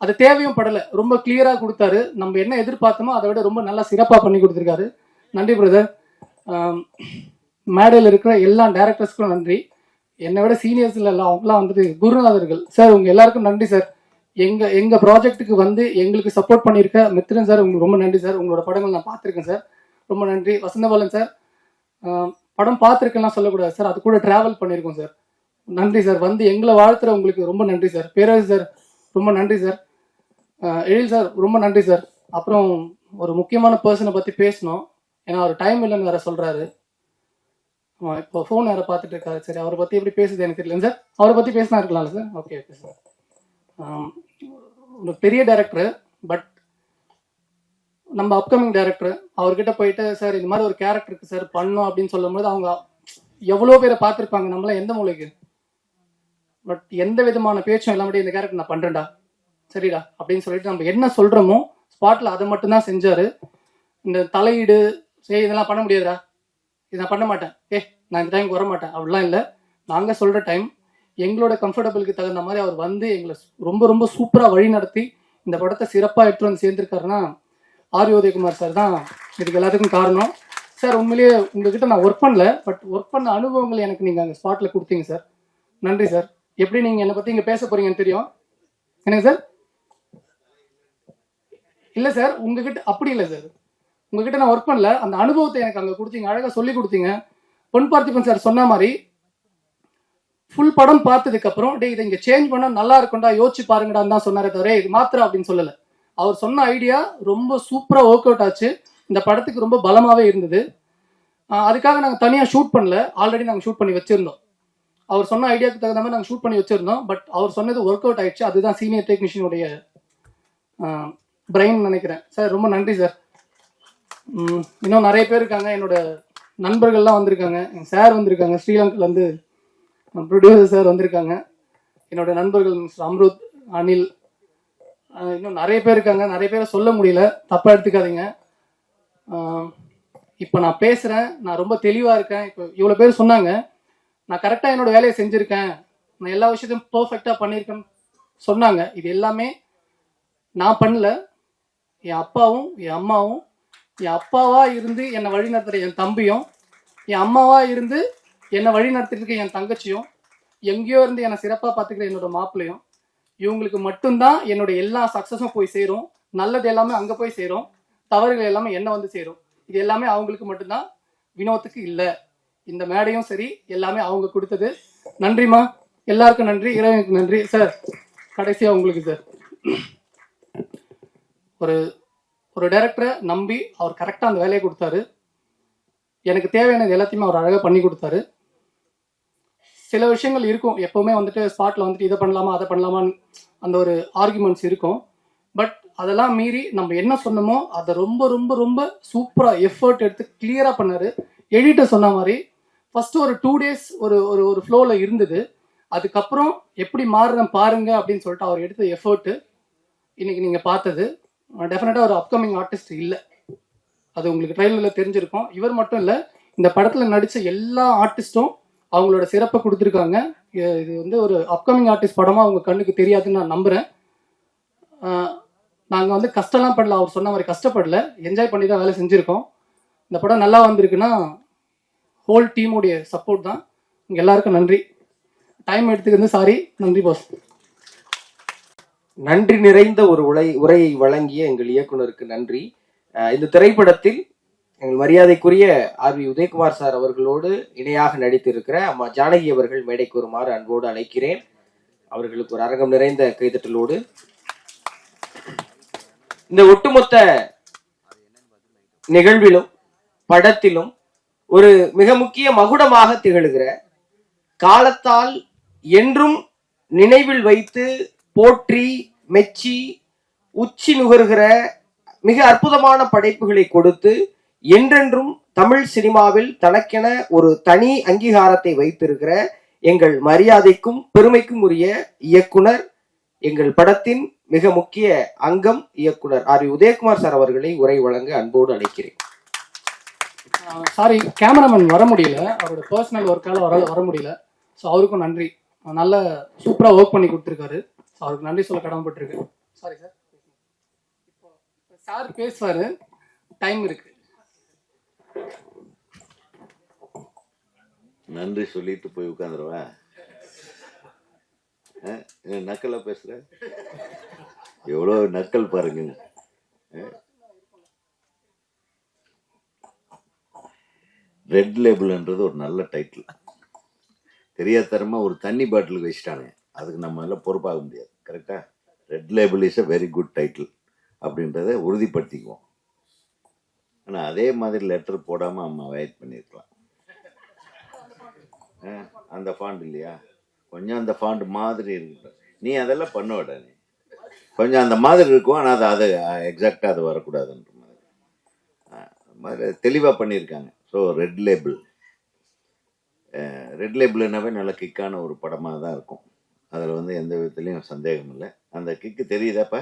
அது தேவையும் படலை, ரொம்ப கிளியராக கொடுத்தாரு. நம்ம என்ன எதிர்பார்த்தோமோ அதை விட ரொம்ப நல்லா சிறப்பாக பண்ணி கொடுத்துருக்காரு. நன்றி பிரதர். மேடையில் இருக்கிற எல்லா டேரக்டர்ஸ்க்கும் நன்றி. என்னை விட சீனியர்ஸ் இல்லை, அவங்களாம் வந்துட்டு குருநாதர்கள் சார். உங்கள் எல்லாருக்கும் நன்றி சார். எங்கள் ப்ராஜெக்ட்டுக்கு வந்து எங்களுக்கு சப்போர்ட் பண்ணியிருக்க மித்ரன் சார், உங்களுக்கு ரொம்ப நன்றி சார். உங்களோட படங்கள் நான் பார்த்துருக்கேன் சார், ரொம்ப நன்றி. வசந்தபாலன் சார், படம் பார்த்துருக்கேன்லாம் சொல்லக்கூடாது சார், அது கூட ட்ராவல் பண்ணியிருக்கோம் சார், நன்றி சார். வந்து எங்களை வாழ்த்துற உங்களுக்கு ரொம்ப நன்றி சார். பேரரசு சார் ரொம்ப நன்றி சார். எழில் சார் ரொம்ப நன்றி சார். அப்புறம் ஒரு முக்கியமான பர்சனை பற்றி பேசணும், ஏன்னா அவர் டைம் இல்லைன்னு வேற சொல்கிறாரு. இப்போ ஃபோன் வேறு பார்த்துட்டு இருக்காரு. சரி, அவரை பற்றி எப்படி பேசுது எனக்கு தெரியல சார். அவரை பற்றி பேசினா இருக்கலாம்ல சார்? Okay okay sir. ஒரு பெரிய டைரக்டர், பட் நம்ம அப்கமிங் டைரக்டர், அவர்கிட்ட போயிட்டு சார் இந்த மாதிரி ஒரு கேரக்டருக்கு சார் பண்ணோம் அப்படின்னு சொல்லும்போது அவங்க எவ்வளோ பேரை பார்த்துருப்பாங்க, நம்மளாம் எந்த மூலைக்கு. பட் எந்த விதமான பேச்சும் இல்லாம இந்த கேரக்டர் நான் பண்ணுறேன்டா, சரிடா அப்படின்னு சொல்லிட்டு நம்ம என்ன சொல்கிறோமோ ஸ்பாட்டில் அதை மட்டும்தான் செஞ்சார். இந்த தலையீடு இதெல்லாம் பண்ண முடியாதுடா, இது நான் பண்ண மாட்டேன், நான் இந்த டைமுக்கு வர மாட்டேன் அப்படிலாம் இல்லை. நாங்கள் சொல்கிற டைம் எங்களோட கம்ஃபர்டபுளுக்கு தகுந்த மாதிரி அவர் வந்து எங்களை ரொம்ப ரொம்ப சூப்பராக வழி நடத்தி இந்த படத்தை சிறப்பாக எடுத்துகிட்டு வந்து சேர்ந்துருக்காருன்னா ஆர் உதயகுமார் சார் தான் இதுக்கு எல்லாத்துக்கும் காரணம். சார் உண்மையிலேயே உங்ககிட்ட நான் ஒர்க் பண்ணல, பட் ஒர்க் பண்ண அனுபவங்கள் எனக்கு நீங்கள் அங்கே ஸ்பாட்டில் கொடுத்தீங்க சார், நன்றி சார். எப்படி நீங்கள் என்னை பற்றி இங்கே பேச போகிறீங்கன்னு தெரியும் எனக்கு சார். இல்லை சார், உங்ககிட்ட அப்படி இல்லை சார், உங்ககிட்ட நான் ஒர்க் பண்ணல, அந்த அனுபவத்தை எனக்கு அங்கே கொடுத்தீங்க, அழகாக சொல்லி கொடுத்தீங்க. பொன் பார்த்திபன் சார் சொன்ன மாதிரி ஃபுல் படம் பார்த்ததுக்கப்புறம் இதை இங்கே சேஞ்ச் பண்ணால் நல்லா இருக்கும்டா, யோசிச்சு பாருங்கடான்னு தான் சொன்னாரே தவிர இது மாத்திரம் அப்படின்னு சொல்லலை. அவர் சொன்ன ஐடியா ரொம்ப சூப்பராக ஒர்க் அவுட் ஆச்சு, இந்த படத்துக்கு ரொம்ப பலமாகவே இருந்தது. அதுக்காக நாங்கள் தனியாக ஷூட் பண்ணல, ஆல்ரெடி நாங்கள் ஷூட் பண்ணி வச்சுருந்தோம். அவர் சொன்ன ஐடியாவுக்கு தகுந்த மாதிரி நாங்கள் ஷூட் பண்ணி வச்சுருந்தோம். பட் அவர் சொன்னது ஒர்க் அவுட் ஆயிடுச்சு, அதுதான் சீனியர் டெக்னீஷியனுடைய பிரெயின் நினைக்கிறேன் சார். ரொம்ப நன்றி சார். இன்னும் நிறைய பேர் இருக்காங்க, என்னோட நண்பர்கள்லாம் வந்திருக்காங்க, எங்கள் சார் வந்திருக்காங்க, ஸ்ரீலங்காலேருந்து ப்ரொடியூசர் சார் வந்திருக்காங்க, என்னோட நண்பர்கள் மிஸ்டர் அம்ருத், அனில், இன்னும் நிறைய பேர் இருக்காங்க. நிறைய பேரை சொல்ல முடியல, தப்பாக எடுத்துக்காதீங்க. இப்போ நான் பேசுகிறேன், நான் ரொம்ப தெளிவாக இருக்கேன். இப்போ இவ்வளோ பேர் சொன்னாங்க, நான் கரெக்டாக என்னோட வேலையை செஞ்சுருக்கேன், நான் எல்லா விஷயத்தையும் பர்ஃபெக்டாக பண்ணியிருக்கேன்னு சொன்னாங்க. இது எல்லாமே நான் பண்ணல, என் அப்பாவும் என் அம்மாவும், என் அப்பாவாக இருந்து என்னை வழி நடத்துகிற என் தம்பியும், என் அம்மாவாக இருந்து என்னை வழி நடத்திட்டு இருக்க என் தங்கச்சியும், எங்கேயோ இருந்து என்னை சிறப்பாக பார்த்துக்கிற என்னோட மாப்பிள்ளையும், இவங்களுக்கு மட்டும்தான் என்னோட எல்லா சக்ஸஸும் போய் சேரும். நல்லது எல்லாமே அங்கே போய் சேரும், தவறுகள் எல்லாமே என்ன வந்து சேரும். இது எல்லாமே அவங்களுக்கு மட்டும்தான், வினோத்துக்கு இல்லை. இந்த மேடையும் சரி, எல்லாமே அவங்க கொடுத்தது. நன்றிம்மா, எல்லாருக்கும் நன்றி, இறைவனுக்கு நன்றி சார். கடைசியாக உங்களுக்கு சார் ஒரு டைரக்டரை நம்பி அவர் கரெக்டாக அந்த வேலையை கொடுத்தாரு. எனக்கு தேவையானது எல்லாத்தையுமே அவர் அழகாக பண்ணி கொடுத்தாரு. சில விஷயங்கள் இருக்கும், எப்போவுமே வந்துட்டு ஸ்பாட்டில் வந்துட்டு இதை பண்ணலாமா அதை பண்ணலாமான்னு அந்த ஒரு ஆர்குமெண்ட்ஸ் இருக்கும். பட் அதெல்லாம் மீறி நம்ம என்ன சொன்னோமோ அதை ரொம்ப ரொம்ப ரொம்ப சூப்பராக எஃபர்ட் எடுத்து கிளியராக பண்ணார். எடிட்டர் சொன்ன மாதிரி ஃபஸ்ட்டு ஒரு 2 days ஒரு ஒரு ஒரு ஃப்ளோவில் இருந்தது. அதுக்கப்புறம் எப்படி மாறுறேன் பாருங்க அப்படின்னு சொல்லிட்டு அவர் எடுத்த எஃபர்ட்டு இன்னைக்கு நீங்கள் பார்த்தது. டெஃபினட்டாக ஒரு அப்கமிங் ஆர்டிஸ்ட் இல்லை, அது உங்களுக்கு ட்ரெயிலரில் தெரிஞ்சிருக்கும். இவர் மட்டும் இல்லை, இந்த படத்தில் நடித்த எல்லா ஆர்டிஸ்ட்டும் அவங்களோட சிறப்பை கொடுத்துருக்காங்க. இது வந்து ஒரு அப்கமிங் ஆர்டிஸ்ட் படமாக அவங்க கண்ணுக்கு தெரியாதுன்னு நான் நம்புகிறேன். நாங்கள் வந்து கஷ்டம்லாம் படல, அவர் சொன்ன மாதிரி கஷ்டப்படல, என்ஜாய் பண்ணி தான் வேலை செஞ்சுருக்கோம். இந்த படம் நல்லா வந்திருக்குன்னா ஹோல் டீமுடைய சப்போர்ட் தான். உங்கள் எல்லாருக்கும் நன்றி. டைம் எடுத்துக்கிறது சாரி, நன்றி பாஸ். நன்றி நிறைந்த ஒரு உரையை வழங்கிய எங்கள் இயக்குனருக்கு நன்றி. இந்த திரைப்படத்தில் எங்கள் மரியாதைக்குரிய ஆர்.வி. உதயகுமார் சார் அவர்களோடு இணையாக நடித்திருக்கிற அம்மா ஜானகி அவர்கள் மேடைக்கு வருமாறு அன்போடு அழைக்கிறேன். அவர்களுக்கு ஒரு அரங்கம் நிறைந்த கைதட்டலோடு இந்த ஒட்டுமொத்த நிகழ்விலும் படத்திலும் ஒரு மிக முக்கிய மகுடமாக திகழ்கிற, காலத்தால் என்றும் நினைவில் வைத்து போற்றி மெச்சி உச்சி நுகர்கிற மிக அற்புதமான படைப்புகளை கொடுத்து என்றென்றும் தமிழ் சினிமாவில் தனக்கென ஒரு தனி அங்கீகாரத்தை வைத்திருக்கிற எங்கள் மரியாதைக்கும் பெருமைக்கும் உரிய இயக்குனர், எங்கள் படத்தின் மிக முக்கிய அங்கம் இயக்குனர் ஆர்.வி. உதயகுமார் சார் அவர்களை உரை வழங்க அன்போடு அழைக்கிறேன். சாரி, கேமராமேன் வர முடியல, அவரோட பர்சனல் ஒர்க்கால வர முடியல. ஸோ அவருக்கும் நன்றி. நல்ல சூப்பராக ஒர்க் பண்ணி கொடுத்துருக்காரு. ஸோ அவருக்கு நன்றி சொல்ல கடமைப்பட்டிருக்கு. சாரி சார், இப்போ சார் பேசுவார், டைம் இருக்கு. நன்றி சொல்லிட்டு போய் உட்காந்துருவேன். நக்கலா பேசுற, எவ்வளோ நக்கல் பாருங்க. ரெட் லேபிள்ன்றது ஒரு நல்ல டைட்டில். தெரியாதரமா ஒரு தண்ணி பாட்டிலுக்கு வச்சுட்டானே, அதுக்கு நம்ம எல்லாம் பொறுப்பாக முடியாது. கரெக்டா? Red label is a very good title அப்படின்றத உறுதிப்படுத்திக்குவோம். ஆனால் அதே மாதிரி லெட்டர் போடாமல் அம்மா வெயிட் பண்ணியிருக்கலாம். அந்த ஃபாண்ட் இல்லையா, கொஞ்சம் அந்த ஃபாண்ட் மாதிரி இருக்கு. நீ அதெல்லாம் பண்ண விட, நீ கொஞ்சம் அந்த மாதிரி இருக்கும், ஆனால் அது எக்ஸாக்டாக அது வரக்கூடாதுன்ற மாதிரி தெளிவாக பண்ணியிருக்காங்க. ஸோ ரெட் லேபிள்னாவே நல்ல கிக்கான ஒரு படமாக தான் இருக்கும். அதில் வந்து எந்த விதத்துலையும் சந்தேகம் இல்லை. அந்த கிக்கு தெரியுதாப்பா?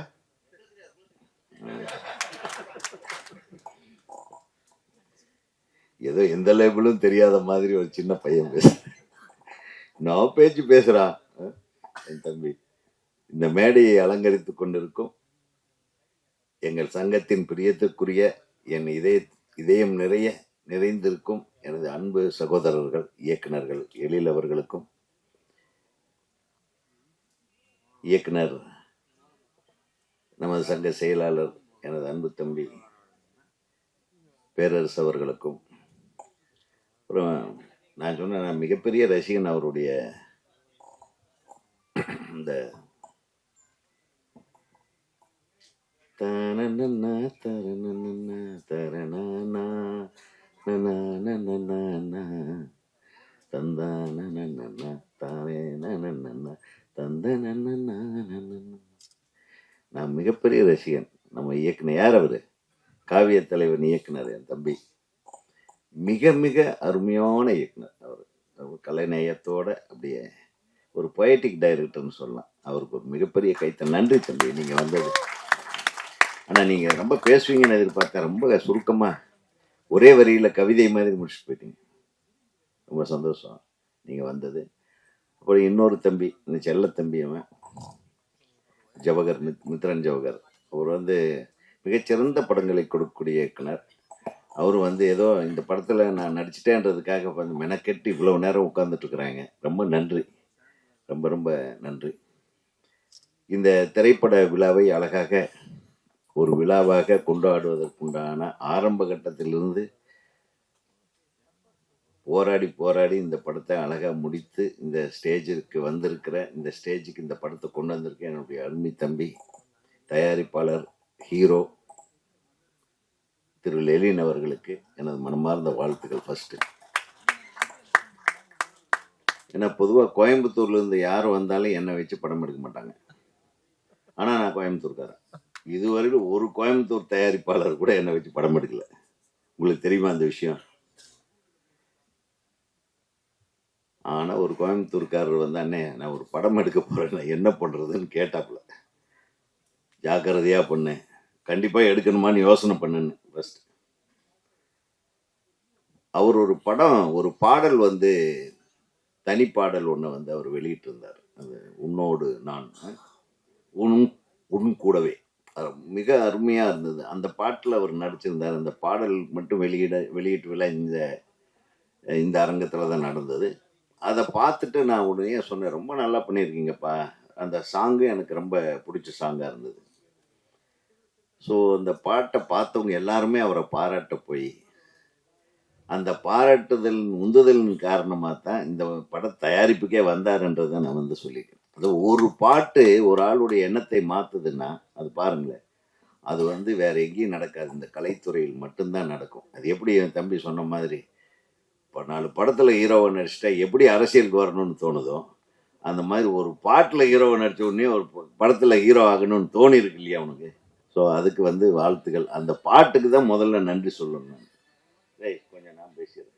ஏதோ எந்த லேபிளும் தெரியாத மாதிரி ஒரு சின்ன பையன் நான் பேச்சு பேசுறான். என் தம்பி இந்த மேடையை அலங்கரித்து கொண்டிருக்கும் எங்கள் சங்கத்தின் பிரியத்துக்குரிய என் இதயம் நிறைந்திருக்கும் எனது அன்பு சகோதரர்கள் இயக்குனர்கள் எழில் அவர்களுக்கும், இயக்குனர் நமது சங்க செயலாளர் எனது அன்பு தம்பி பேரரசு அவர்களுக்கும், அப்புறம் நான் சொன்ன நான் மிகப்பெரிய ரசிகன் அவருடைய இந்த நான் மிகப்பெரிய ரசிகன். நம்ம இயக்குனர் யார் அவரு? காவிய தலைவன் இயக்குனர் என் தம்பி. மிக மிக அருமையான இயக்குனர் அவர். கலைநயத்தோட அப்படியே ஒரு பொயட்டிக் டைரக்டர்னு சொல்லலாம். அவருக்கு ஒரு மிகப்பெரிய கைத்தல். நன்றி தம்பி, நீங்கள் வந்தது. ஆனால் நீங்கள் ரொம்ப பேசுவீங்கன்னு எதிர்பார்த்தேன். ரொம்ப சுருக்கமாக ஒரே வரியில் கவிதை மாதிரி முடிச்சுட்டு போயிட்டீங்க. ரொம்ப சந்தோஷம் நீங்கள் வந்தது. அப்புறம் இன்னொரு தம்பி, இந்த செல்ல தம்பி, அவன் ஜவஹர், மித்ரன் ஜவஹர். அவர் வந்து மிகச்சிறந்த படங்களை கொடுக்கக்கூடிய இயக்குனர். அவர் வந்து ஏதோ இந்த படத்தில் நான் நடிச்சிட்டேன்றதுக்காக வந்து மெனக்கெட்டு இவ்வளோ நேரம் உட்கார்ந்துட்டு இருக்கிறாங்க. ரொம்ப நன்றி, ரொம்ப ரொம்ப நன்றி. இந்த திரைப்பட விழாவை அழகாக ஒரு விழாவாக கொண்டாடுவதற்குண்டான ஆரம்ப கட்டத்திலிருந்து போராடி இந்த படத்தை அழகாக முடித்து இந்த ஸ்டேஜிற்கு வந்திருக்கிற, இந்த ஸ்டேஜுக்கு இந்த படத்தை கொண்டு வந்திருக்க என்னுடைய அருமை தம்பி, தயாரிப்பாளர், ஹீரோ திரு லெலின் அவர்களுக்கு எனது மனமார்ந்த வாழ்த்துக்கள் ஃபர்ஸ்ட். ஏன்னா பொதுவாக கோயம்புத்தூர்லேருந்து யார் வந்தாலும் என்னை வச்சு படம் எடுக்க மாட்டாங்க. ஆனால் நான் கோயம்புத்தூர்காரன். இதுவரையிலும் ஒரு கோயம்புத்தூர் தயாரிப்பாளர் கூட என்னை வச்சு படம் எடுக்கல. உங்களுக்கு தெரியுமா அந்த விஷயம்? ஆனால் ஒரு கோயம்புத்தூர்காரர் வந்து அண்ணே நான் ஒரு படம் எடுக்க போகிறேன், நான் என்ன பண்ணுறதுன்னு கேட்டாப்புல. ஜாக்கிரதையாக பண்ணேன், கண்டிப்பாக எடுக்கணுமான்னு யோசனை பண்ணுன்னு ஃபர்ஸ்ட். அவர் ஒரு படம், ஒரு பாடல் வந்து தனிப்பாடல் ஒன்று வந்து அவர் வெளியிட்டிருந்தார். அது உன்னோடு நான் உன் கூடவே, அது மிக அருமையாக இருந்தது. அந்த பாட்டில் அவர் நடிச்சிருந்தார். அந்த பாடல் மட்டும் வெளியீட்டு விழா இந்த அரங்கத்தில் தான் நடந்தது. அதை பார்த்துட்டு நான் உடனே சொன்னேன், ரொம்ப நல்லா பண்ணியிருக்கீங்கப்பா. அந்த சாங்கு எனக்கு ரொம்ப பிடிச்ச சாங்காக இருந்தது. ஸோ அந்த பாட்டை பார்த்தவங்க எல்லாருமே அவரை பாராட்ட போய் அந்த பாராட்டுதல் உந்துதலின் காரணமாக தான் இந்த பட தயாரிப்புக்கே வந்தாருன்றதை நான் வந்து சொல்லிக்கிறேன். அது ஒரு பாட்டு ஒரு ஆளுடைய எண்ணத்தை மாற்றுதுன்னா அது பாருங்களேன், அது வந்து வேற எங்கேயும் நடக்காது, இந்த கலைத்துறையில் மட்டும்தான் நடக்கும். அது எப்படி என் தம்பி சொன்ன மாதிரி இப்போ 4 படத்தில் ஹீரோவை நடிச்சிட்டா எப்படி அரசியலுக்கு வரணும்னு தோணுதோ, அந்த மாதிரி ஒரு பாட்டில் ஹீரோவை நடித்த உடனே ஒரு படத்தில் ஹீரோ ஆகணும்னு தோணி இருக்கு இல்லையா அவனுக்கு. ஸோ அதுக்கு வந்து வாழ்த்துக்கள். அந்த பாட்டுக்கு தான் முதல்ல நன்றி சொல்லணும். கொஞ்சம் நான் பேசுகிறேன்,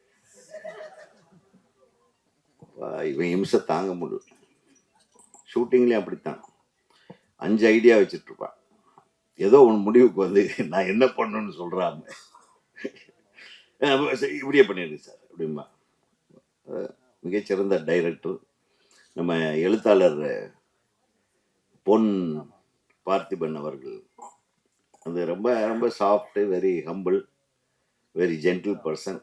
இவன் இம்சை தாங்க முடியும். ஷூட்டிங்லேயும் அப்படித்தான் 5 ஐடியா வச்சுட்டு இருப்பான். ஏதோ ஒன்று முடிவுக்கு வந்து நான் என்ன பண்ணணும்னு சொல்கிறாங்க, இப்படியே பண்ணிடுங்க சார் அப்படிம்பா. மிகச்சிறந்த டைரக்டர் நம்ம எழுத்தாளர் பொன் பார்த்திபன் அவர்கள். அது ரொம்ப ரொம்ப soft, very humble, very gentle person.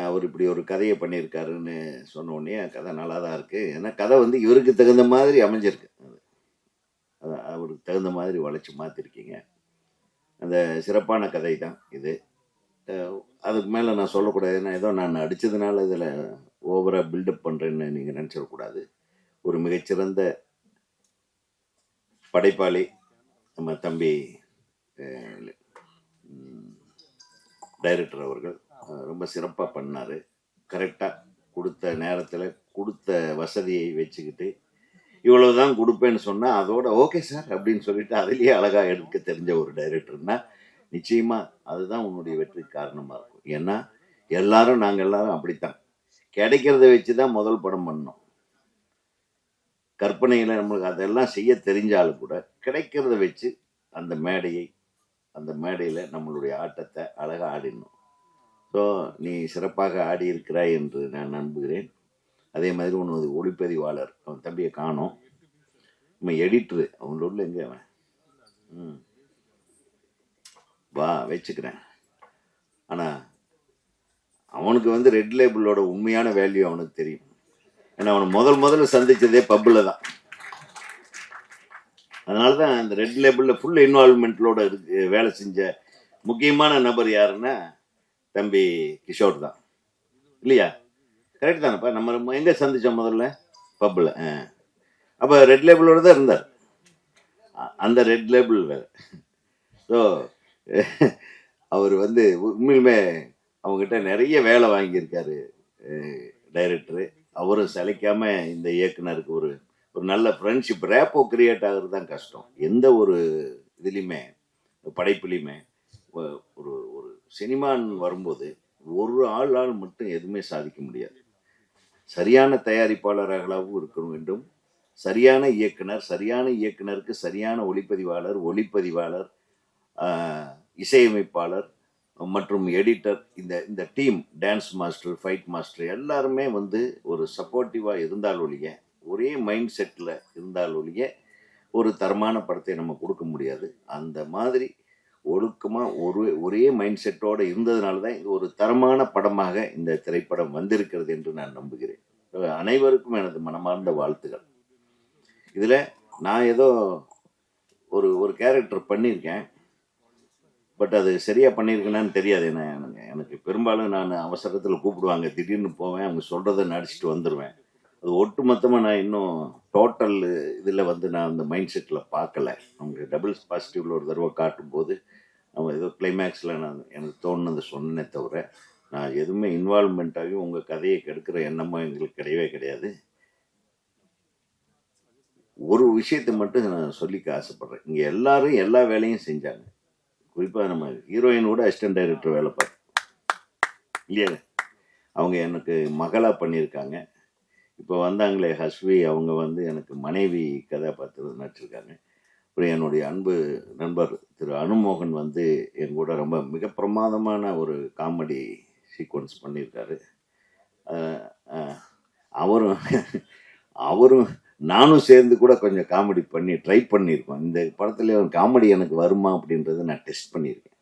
அவர் இப்படி ஒரு கதையை பண்ணியிருக்காருன்னு சொன்ன உடனே கதை நல்லா தான் இருக்குது. ஏன்னா கதை வந்து இவருக்கு தகுந்த மாதிரி அமைஞ்சிருக்கு. அது அவருக்கு தகுந்த மாதிரி வளைச்சி மாற்றிருக்கீங்க. அந்த சிறப்பான கதை தான் இது. அதுக்கு மேலே நான் சொல்லக்கூடாது. ஏன்னா ஏதோ நான் அடித்ததுனால இதில் ஓவராக பில்டப் பண்ணுறேன்னு நீங்கள் நினச்சிடக்கூடாது. ஒரு மிகச்சிறந்த படைப்பாளி நம்ம தம்பி டைரக்டர் அவர்கள் ரொம்ப சிறப்பாக பண்ணார். கரெக்டாக கொடுத்த நேரத்தில் கொடுத்த வசதியை வச்சுக்கிட்டு இவ்வளவுதான் கொடுப்பேன்னு சொன்னால் அதோட ஓகே சார் அப்படின்னு சொல்லிட்டு அதிலேயே அழகாக எடுக்க தெரிஞ்ச ஒரு டைரக்டர்னா நிச்சயமாக அதுதான் உன்னுடைய வெற்றிக்கு காரணமாக இருக்கும். ஏன்னா நாங்கள் எல்லாரும் அப்படித்தான் கிடைக்கிறத வச்சு தான் முதல் படம் பண்ணோம். கற்பனையில் நம்மளுக்கு அதெல்லாம் செய்ய தெரிஞ்சாலும் கூட கிடைக்கிறத வச்சு அந்த மேடையில் நம்மளுடைய ஆட்டத்தை அழகாக ஆடிடணும். ஸோ நீ சிறப்பாக ஆடி இருக்கிறாய் என்று நான் நம்புகிறேன். அதே மாதிரி உன்னது ஒளிப்பதிவாளர், அவன் தம்பியை காணோம், நம்ம எடிட்டரு, அவங்கள உள்ள எங்கே அவன் வா வச்சுக்கிறேன். ஆனால் அவனுக்கு வந்து ரெட் லேபிளோட உண்மையான வேல்யூ அவனுக்கு தெரியும். ஏன்னா அவனை முதல்ல சந்திச்சதே பப்பில் தான். அதனால தான் அந்த ரெட் லேபிளில் ஃபுல் இன்வால்மெண்ட்டோட வேலை செஞ்ச முக்கியமான நபர் யாருன்னா தம்பி கிஷோர் தான், இல்லையா? கரெக்ட் தானேப்பா? நம்ம எங்கே சந்தித்தோம் முதல்ல? பப்பில். அப்போ ரெட் லேபிளோட தான் இருந்தார். அந்த ரெட் லேபிள் வேறு. ஸோ அவர் வந்து உண்மையிலுமே அவங்ககிட்ட நிறைய வேலை வாங்கியிருக்காரு டைரக்டரு. அவரும் சளைக்காமல் இந்த இயக்குனருக்கு ஒரு நல்ல ஃப்ரெண்ட்ஷிப், ரேப்போ கிரியேட் ஆகிறது தான் கஷ்டம். எந்த ஒரு இதுலேயுமே படைப்புலையுமே ஒரு ஒரு சினிமான்னு வரும்போது ஒரு ஆளால் மட்டும் எதுவுமே சாதிக்க முடியாது. சரியான தயாரிப்பாளர்களாகவும் இருக்க வேண்டும், சரியான இயக்குனருக்கு சரியான ஒளிப்பதிவாளர், இசையமைப்பாளர் மற்றும் எடிட்டர், இந்த team, dance master, fight master எல்லாருமே வந்து ஒரு சப்போர்ட்டிவாக இருந்தால் ஒழிய, ஒரே மைண்ட் செட்டில் இருந்தால் ஒழிய ஒரு தரமான படத்தை நம்ம கொடுக்க முடியாது. அந்த மாதிரி ஒழுக்கமாக ஒரே மைண்ட் செட்டோடு இருந்ததுனால தான் இது ஒரு தரமான படமாக இந்த திரைப்படம் வந்திருக்கிறது என்று நான் நம்புகிறேன். அனைவருக்கும் எனது மனமார்ந்த வாழ்த்துக்கள். இதில் நான் ஏதோ ஒரு கேரக்டர் பண்ணியிருக்கேன், பட் அது சரியாக பண்ணியிருக்கேனான்னு தெரியாது. எனக்கு பெரும்பாலும் நான் அவசரத்தில் கூப்பிடுவாங்க, திடீர்னு போவேன், அவங்க சொல்கிறத நடிச்சுட்டு வந்துடுவேன். அது ஒட்டு மொத்தமாக நான் இன்னும் டோட்டல் இதில் வந்து நான் அந்த மைண்ட் செட்டில் பார்க்கல. அவங்க டபுள்ஸ் பாசிட்டிவில் ஒரு தடவை காட்டும்போது அவன் ஏதோ கிளைமேக்ஸில் நான் எனக்கு தோணுனதை சொன்னேனே தவிர நான் எதுவுமே இன்வால்மெண்ட் ஆகி உங்கள் கதையை கெடுக்கிற எண்ணமும் எங்களுக்கு கிடையவே கிடையாது. ஒரு விஷயத்தை மட்டும் நான் சொல்லிக்க ஆசைப்படுறேன். இங்கே எல்லாரும் எல்லா வேலையும் செஞ்சாங்க. குறிப்பாக நம்ம ஹீரோயினோட அசிஸ்டன்ட் டைரக்டர் வேலை பார்த்து இல்லையா, அவங்க எனக்கு மகளாக பண்ணியிருக்காங்க. இப்போ வந்தாங்களே ஹஸ்வி, அவங்க வந்து எனக்கு மனைவி கதாபாத்திரம் நடிச்சிருக்காங்க. அப்புறம் என்னுடைய அன்பு நண்பர் திரு அனுமோகன் வந்து என் கூட ரொம்ப மிக பிரமாதமான ஒரு காமெடி சீக்வன்ஸ் பண்ணியிருக்காரு. அவரும் அவரும் நானும் சேர்ந்து கூட கொஞ்சம் காமெடி பண்ணி ட்ரை பண்ணியிருக்கோம். இந்த படத்துல காமெடி எனக்கு வருமா அப்படின்றத நான் டெஸ்ட் பண்ணியிருக்கேன்.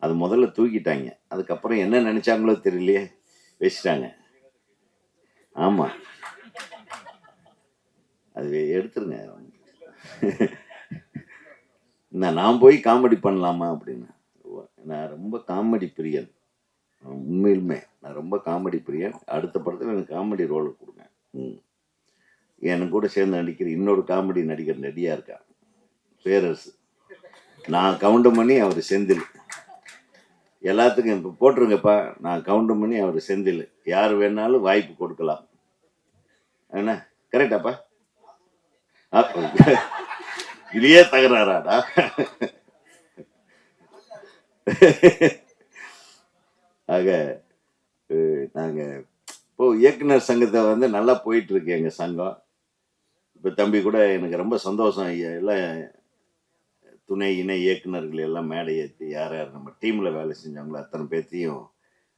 அது முதல்ல தூக்கிட்டாங்க, அதுக்கப்புறம் என்ன நினைச்சாங்களோ தெரியலையே வச்சுட்டாங்க. ஆமாம், அது எடுத்துருங்க. நான் போய் காமெடி பண்ணலாமா அப்படின்னு. நான் ரொம்ப காமெடி பிரியன், உண்மையிலுமே நான் ரொம்ப காமெடி பிரியன். அடுத்த படத்தில் எனக்கு காமெடி ரோல் கொடுங்க. எனக்கு கூட சேர்ந்து நடிக்கிற இன்னொரு காமெடி நடிகர் ரெடியாக இருக்கான், பேரரசு. நான் கவுண்டமணி, அவர் செந்தில். எல்லாத்துக்கும் இப்போ போட்டுருங்கப்பா, நான் கவுண்டமணி, அவர் செந்தில். யார் வேணாலும் வாய்ப்பு கொடுக்கலாம். என்ன கரெக்டாப்பா? இதையே தகராறாடா. ஆக நாங்கள் இப்போ இயக்குனர் சங்கத்தை வந்து நல்லா போயிட்டு இருக்கு எங்கள் சங்கம். இப்போ தம்பி கூட எனக்கு ரொம்ப சந்தோஷம். எல்லாம் துணை இணை இயக்குனர்கள் எல்லாம் மேடை ஏற்றி யார் யார் நம்ம டீமில் வேலை செஞ்சாங்களோ அத்தனை பேர்த்தையும்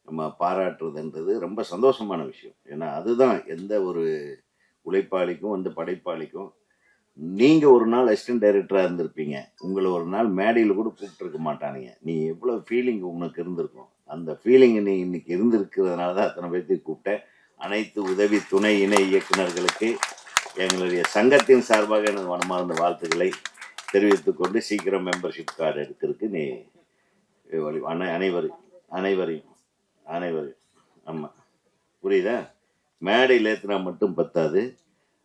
நம்ம பாராட்டுறதுன்றது ரொம்ப சந்தோஷமான விஷயம். ஏன்னா அதுதான் எந்த ஒரு உழைப்பாளிக்கும் வந்து படைப்பாளிக்கும். நீங்கள் ஒரு நாள் அசிஸ்டன்ட் டைரக்டராக இருந்திருப்பீங்க, உங்களை ஒரு நாள் மேடையில் கூட கூப்பிட்டுருக்க மாட்டானுங்க. நீ எவ்வளோ ஃபீலிங் உனக்கு இருந்திருக்கும், அந்த ஃபீலிங் நீ இன்னைக்கு இருந்திருக்கிறதுனால தான் அத்தனை பேர்த்தையும் கூப்பிட்டேன். அனைத்து உதவி துணை இணை இயக்குநர்களுக்கு எங்களுடைய சங்கத்தின் சார்பாக எனது மனமார்ந்த வாழ்த்துக்களை தெரிவித்துக்கொண்டு சீக்கிரம் மெம்பர்ஷிப் கார்டு எடுக்கிறதுக்கு நீ அனைவரையும் அனைவரையும் அனைவரையும் ஆமாம், புரியுதா? மேடையில் ஏற்றினா மட்டும் பத்தாது,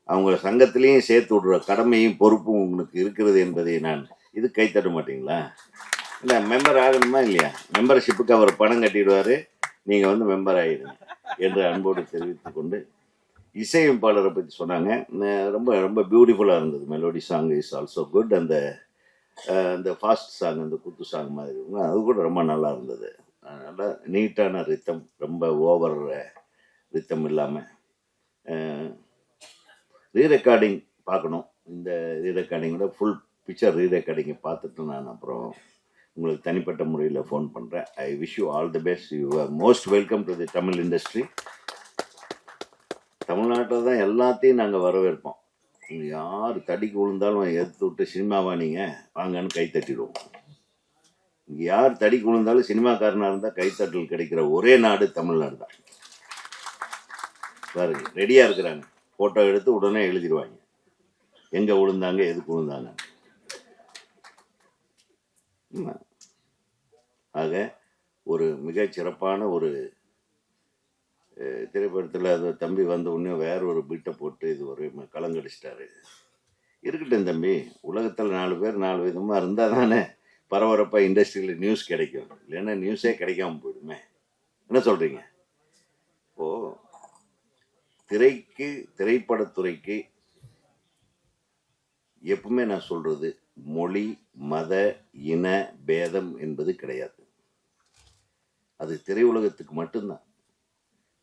அவங்க சங்கத்திலையும் சேர்த்து விடுற கடமையும் பொறுப்பும் உங்களுக்கு இருக்கிறது என்பதை நான் இது கைத்தட்ட மாட்டீங்களா? இல்லை, மெம்பர் ஆகணுமா இல்லையா? மெம்பர்ஷிப்புக்கு அவர் பணம் கட்டிடுவார், நீங்கள் வந்து மெம்பர் ஆகிடுங்க என்று அன்போடு தெரிவித்து கொண்டு, இசையமைப்பாளரை பற்றி சொன்னாங்க. ரொம்ப ரொம்ப பியூட்டிஃபுல்லாக இருந்தது. Melody song is also good. அந்த ஃபாஸ்ட் சாங், அந்த குத்து சாங் மாதிரி அது கூட ரொம்ப நல்லா இருந்தது. நல்லா நீட்டான ரித்தம், ரொம்ப ஓவர் ரித்தம் இல்லாமல். ரீரெக்கார்டிங் பார்க்கணும். இந்த ரீரெக்கார்டிங்கோட ஃபுல் பிக்சர் ரீரெக்கார்டிங்கை பார்த்துட்டு நான் அப்புறம் உங்களுக்கு தனிப்பட்ட முறையில் ஃபோன் பண்ணுறேன். I wish you all the best. You are most welcome to the Tamil industry. தமிழ்நாட்டில் தான் எல்லாத்தையும் நாங்கள் வரவேற்போம். யார் தடிக்கு விழுந்தாலும் எடுத்து விட்டு சினிமாவா நீங்கள் வாங்கன்னு கை தட்டிடுவோம். இங்கே யார் தடிக்கு விழுந்தாலும் சினிமாக்காரனாக இருந்தால் கைத்தட்டல் கிடைக்கிற ஒரே நாடு தமிழ்நாடு தான். பாருங்க, ரெடியாக இருக்கிறாங்க, ஃபோட்டோ எடுத்து உடனே எழுதிடுவாங்க எங்கே விழுந்தாங்க, எதுக்கு விழுந்தாங்க. ஆக ஒரு மிகச்சிறப்பான ஒரு திரைப்படத்தில் அது தம்பி வந்த உடனே வேற ஒரு பீட்டை போட்டு இது ஒரு கலங்கடிச்சிட்டாரு. இருக்கட்டும் தம்பி, உலகத்தில் 4 பேர் 4 விதமாக இருந்தால் தானே பரபரப்பாக இண்டஸ்ட்ரியில் நியூஸ் கிடைக்கும். இல்லைன்னா நியூஸே கிடைக்காம போயிடுமே. என்ன சொல்கிறீங்க? இப்போது திரைப்படத்துறைக்கு எப்பவுமே நான் சொல்கிறது, மொழி மத இன பேதம் என்பது கிடையாது. அது திரையுலகத்துக்கு மட்டும்தான்.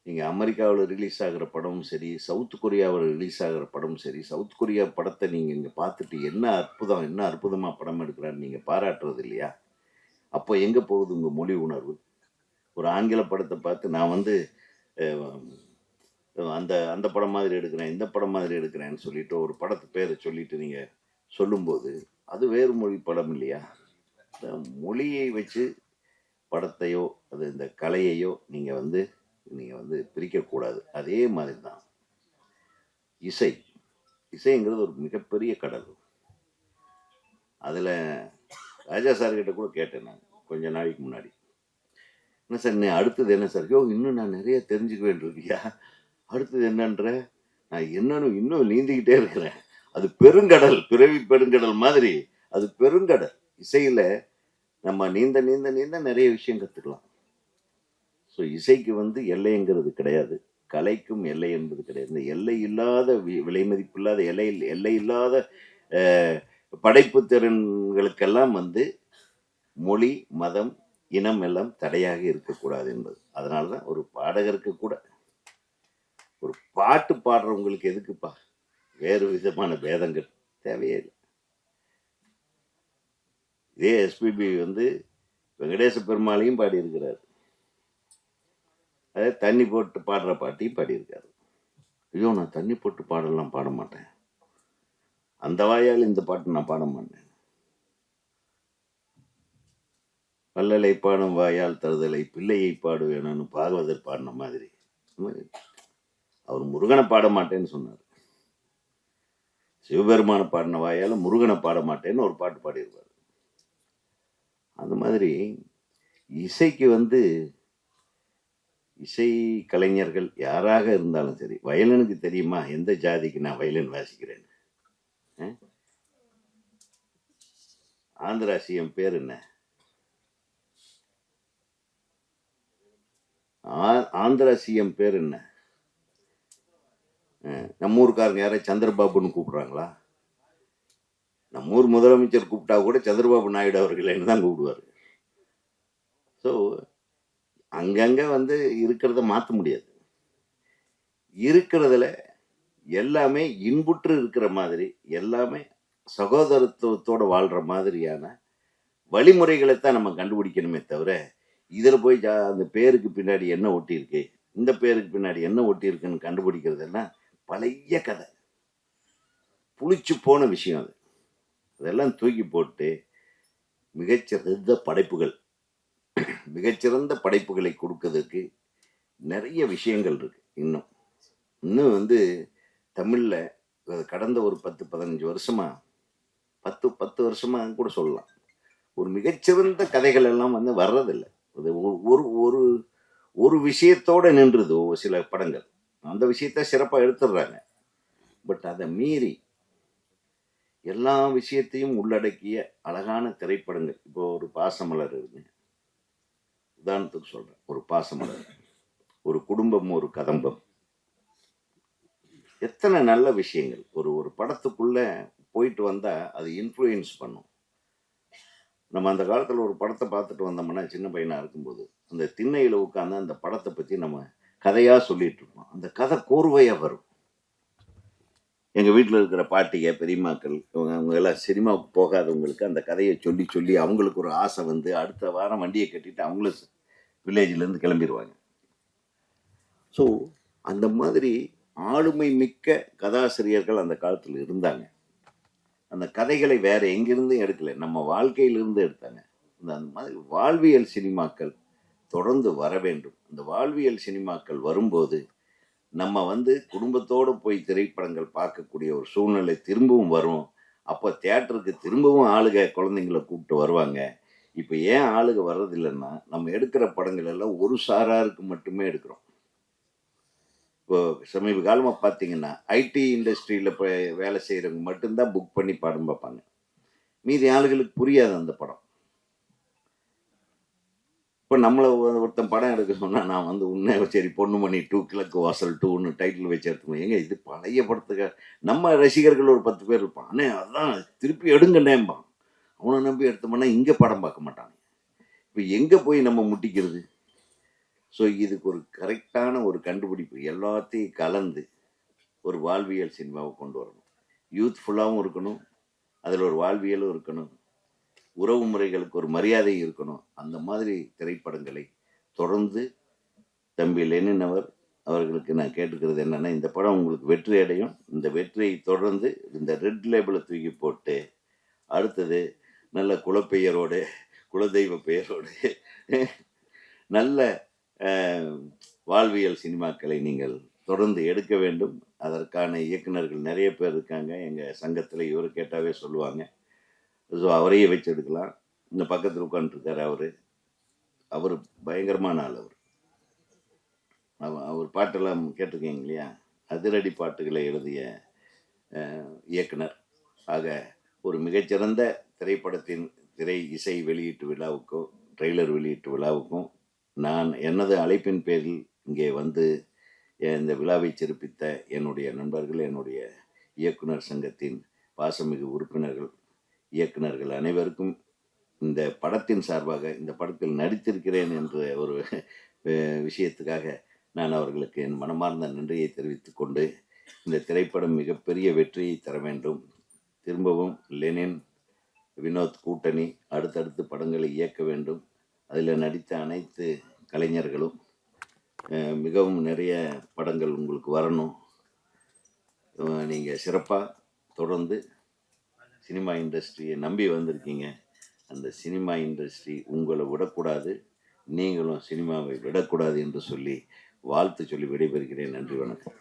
நீங்கள் அமெரிக்காவில் ரிலீஸ் ஆகிற படமும் சரி, சவுத் கொரியாவில் ரிலீஸ் ஆகிற படமும் சரி, சவுத் கொரியா படத்தை நீங்கள் இங்கே பார்த்துட்டு என்ன அற்புதமாக படம் எடுக்கிறான்னு நீங்கள் பாராட்டுறது இல்லையா? அப்போ எங்கே போகுது உங்கள் மொழி உணர்வு? ஒரு ஆங்கில படத்தை பார்த்து நான் வந்து அந்த படம் மாதிரி எடுக்கிறேன், இந்த படம் மாதிரி எடுக்கிறேன்னு சொல்லிட்டு ஒரு படத்து பேரை சொல்லிட்டு நீங்கள் சொல்லும்போது அது வேறு மொழி படம் இல்லையா? மொழியை வச்சு படத்தையோ அது இந்த கலையையோ நீங்கள் வந்து பிரிக்கக்கூடாது. அதே மாதிரி தான் இசைங்கிறது ஒரு மிகப்பெரிய கடல். அதில் ராஜா சார்கிட்ட கூட கேட்டேன் நான் கொஞ்ச நாளைக்கு முன்னாடி, என்ன சார் நீ அடுத்தது என்ன சார்? இன்னும் நான் நிறைய தெரிஞ்சுக்க வேண்டியிருக்கியா? அடுத்தது என்னன்ற? நான் என்னன்னு இன்னும் நீந்திக்கிட்டே இருக்கிறேன். அது பெருங்கடல், பிறவி பெருங்கடல் மாதிரி. அது பெருங்கடல். இசையில் நம்ம நீந்த நீந்த நீந்த நிறைய விஷயம் கற்றுக்கலாம். ஸோ இசைக்கு வந்து எல்லைங்கிறது கிடையாது, கலைக்கும் எல்லை என்பது கிடையாது. இந்த எல்லை இல்லாத விலை மதிப்பில்லாத எல்லை இல்லாத படைப்பு திறன்களுக்கெல்லாம் வந்து மொழி, மதம், இனம் எல்லாம் தடையாக இருக்கக்கூடாது என்பது. அதனால தான் ஒரு பாடகருக்கு கூட ஒரு பாட்டு பாடுறவங்களுக்கு எதுக்குப்பா வேறு விதமான பேதங்கள் தேவையே இல்லை. இதே எஸ்பிபி வந்து வெங்கடேச பெருமாளையும் பாடியிருக்கிறார், அதே தண்ணி போட்டு பாடுற பாட்டையும் பாடியிருக்காரு. ஐயோ, நான் தண்ணி போட்டு பாடலாம் பாட மாட்டேன், அந்த வாயால் இந்த பாட்டு நான் பாட மாட்டேன். வள்ளலை பாடும் வாயால் தருதலை பிள்ளையை பாடுவேணும்னு பாகவதர் பாடின மாதிரி அவர் முருகனை பாட மாட்டேன்னு சொன்னார். சிவபெருமான பாடின வாயால முருகனை பாட மாட்டேன்னு ஒரு பாட்டு பாடியிருப்பார். அந்த மாதிரி இசைக்கு வந்து இசை கலைஞர்கள் யாராக இருந்தாலும் சரி, வயலினுக்கு தெரியுமா எந்த ஜாதிக்கு நான் வயலின் வாசிக்கிறேன்னு? ஆந்திரா சிஎம் பேர் என்ன? ஆந்திரா சிஎம் பேர் என்ன? நம்ம ஊருக்காரங்க யாரும் சந்திரபாபுன்னு கூப்பிடுறாங்களா? நம்ம ஊர் முதலமைச்சர் கூப்பிட்டா கூட சந்திரபாபு நாயுடு அவர்களேன்னு தான் கூப்பிடுவாரு. ஸோ அங்கங்க வந்து இருக்கிறத மாற்ற முடியாது. இருக்கிறதுல எல்லாமே இன்புற்று இருக்கிற மாதிரி, எல்லாமே சகோதரத்துவத்தோட வாழ்ற மாதிரியான வழிமுறைகளைத்தான் நம்ம கண்டுபிடிக்கணுமே தவிர, இதில் போய் அந்த பேருக்கு பின்னாடி என்ன ஒட்டி இருக்கு, இந்த பேருக்கு பின்னாடி என்ன ஒட்டி இருக்குன்னு கண்டுபிடிக்கிறதெல்லாம் பழைய கதை, புளிச்சு போன விஷயம். அதெல்லாம் தூக்கி போட்டு மிகச்சிறந்த படைப்புகளை கொடுக்கறதுக்கு நிறைய விஷயங்கள் இருக்கு. இன்னும் வந்து தமிழ்ல கடந்த ஒரு 10-15 வருஷமா 10 வருஷமா கூட சொல்லலாம், ஒரு மிகச்சிறந்த கதைகள் எல்லாம் வந்து வர்றதில்லை. ஒரு ஒரு விஷயத்தோட நின்றுது சில படங்கள், அந்த விஷயத்த சிறப்பாக எடுத்துடுறாங்க. பட் அதை மீறி எல்லா விஷயத்தையும் உள்ளடக்கிய அழகான திரைப்படங்கள். இப்போ ஒரு பாசமலர் இருக்கு, உதாரணத்துக்கு சொல்றேன், ஒரு பாசமலர், ஒரு குடும்பம், ஒரு கதம்பம், எத்தனை நல்ல விஷயங்கள் ஒரு படத்துக்குள்ள போயிட்டு வந்தா அது இன்ஃப்ளூயன்ஸ் பண்ணும். நம்ம அந்த காலத்துல ஒரு படத்தை பார்த்துட்டு வந்தோம்னா, சின்ன பையனா இருக்கும்போது அந்த திண்ணையில உட்காந்து அந்த படத்தை பத்தி நம்ம கதையா சொல்லிட்டு இருப்போம். அந்த கதை கோர்வையா வரும். எங்க வீட்டில் இருக்கிற பாட்டிக, பெரியம்மாக்கள், அவங்க எல்லாம் சினிமாவுக்கு போகாதவங்களுக்கு அந்த கதையை சொல்லி சொல்லி அவங்களுக்கு ஒரு ஆசை வந்து அடுத்த வாரம் வண்டியை கட்டிட்டு அவங்களும் வில்லேஜ்லேருந்து கிளம்பிடுவாங்க. ஸோ அந்த மாதிரி ஆளுமை மிக்க கதாசிரியர்கள் அந்த காலத்தில் இருந்தாங்க. அந்த கதைகளை வேற எங்கிருந்தும் எடுக்கல, நம்ம வாழ்க்கையிலிருந்து எடுத்தாங்க. அந்த மாதிரி வாழ்வியல் சினிமாக்கள் தொடர்ந்து வர வேண்டும். அந்த வாழ்வியல் சினிமாக்கள் வரும்போது நம்ம வந்து குடும்பத்தோடு போய் திரைப்படங்கள் பார்க்கக்கூடிய ஒரு சூழ்நிலை திரும்பவும் வரும். அப்போ தியேட்டருக்கு திரும்பவும் ஆளுக குழந்தைங்களை கூப்பிட்டு வருவாங்க. இப்போ ஏன் ஆளுக வர்றதில்லைன்னா, நம்ம எடுக்கிற படங்கள் எல்லாம் ஒரு சாராருக்கு மட்டுமே எடுக்கிறோம். இப்போ சமீப காலமாக பார்த்தீங்கன்னா, ஐடி இண்டஸ்ட்ரியில் போய் வேலை செய்கிறவங்க மட்டும்தான் புக் பண்ணி படம் பார்ப்பாங்க. மீதி ஆளுகளுக்கு புரியாது அந்த படம். இப்போ நம்மளை ஒருத்தன் படம் எடுக்க சொன்னால், நான் வந்து உன்னை சரி பொண்ணுமணி 2 கிழக்கு வாசல் 2ன்னு டைட்டில் வச்சு எடுத்துக்கணும். ஏங்க இது பழைய படத்துக்கு நம்ம ரசிகர்கள் ஒரு 10 பேர் இருப்பான், அண்ணே அதான் திருப்பி எடுங்கண்ணேம்பான். அவனை நம்பி எடுத்தோம்னா இங்கே படம் பார்க்க மாட்டாங்க. இப்போ எங்கே போய் நம்ம முட்டிக்கிறது? ஸோ இதுக்கு ஒரு கரெக்டான ஒரு கண்டுபிடிப்பு, எல்லாத்தையும் கலந்து ஒரு வாழ்வியல் சினிமாவை கொண்டு வரணும். யூத்ஃபுல்லாகவும் இருக்கணும், அதில் ஒரு வாழ்வியலும் இருக்கணும், உறவு முறைகளுக்கு ஒரு மரியாதை இருக்கணும். அந்த மாதிரி திரைப்படங்களை தொடர்ந்து தம்பி லெனின் அவர்களுக்கு நான் கேட்டுக்கிறது என்னன்னா, இந்த படம் உங்களுக்கு வெற்றி அடையும். இந்த வெற்றியை தொடர்ந்து இந்த ரெட் லேபிளை தூக்கி போட்டு அடுத்தது நல்ல குலப்பெயரோடு, குலதெய்வ பெயரோடு நல்ல வாழ்வியல் சினிமாக்களை நீங்கள் தொடர்ந்து எடுக்க வேண்டும். அதற்கான இயக்குநர்கள் நிறைய பேர் இருக்காங்க எங்கள் சங்கத்தில். இவர் கேட்டாவே சொல்லுவாங்க. ஸோ அவரையே வச்சு எடுக்கலாம். இந்த பக்கத்தில் உட்காந்துருக்காரு அவர் பயங்கரமான ஆள். அவர் பாட்டெல்லாம் கேட்டிருக்கீங்க இல்லையா? அதிரடி பாட்டுகளை எழுதிய இயக்குனர். ஆக ஒரு மிகச்சிறந்த திரை இசை வெளியீட்டு விழாவுக்கும் ட்ரெய்லர் வெளியீட்டு விழாவுக்கும் நான் எனது அழைப்பின் பேரில் இங்கே வந்து இந்த விழாவை சிறப்பித்த என்னுடைய நண்பர்கள், என்னுடைய இயக்குனர் சங்கத்தின் பாசமிகு உறுப்பினர்கள், இயக்குனர்கள் அனைவருக்கும் இந்த படத்தின் சார்பாக, இந்த படத்தில் நடித்திருக்கிறேன் என்ற ஒரு விஷயத்துக்காக நான் அவர்களுக்கு என் மனமார்ந்த நன்றியை தெரிவித்துக் கொண்டு, இந்த திரைப்படம் மிகப்பெரிய வெற்றியை தர வேண்டும். திரும்பவும் லெனின் வினோத் கூட்டணி அடுத்தடுத்து படங்களை இயக்க வேண்டும். அதில் நடித்த அனைத்து கலைஞர்களும் மிகவும் நிறைய படங்கள் உங்களுக்கு வரணும். நீங்கள் சிறப்பாக தொடர்ந்து சினிமா இண்டஸ்ட்ரியை நம்பி வந்திருக்கீங்க. அந்த சினிமா இண்டஸ்ட்ரி உங்களை விடக்கூடாது, நீங்களும் சினிமாவை விடக்கூடாது என்று சொல்லி வாழ்த்து சொல்லி விடைபெறுகிறேன். நன்றி, வணக்கம்.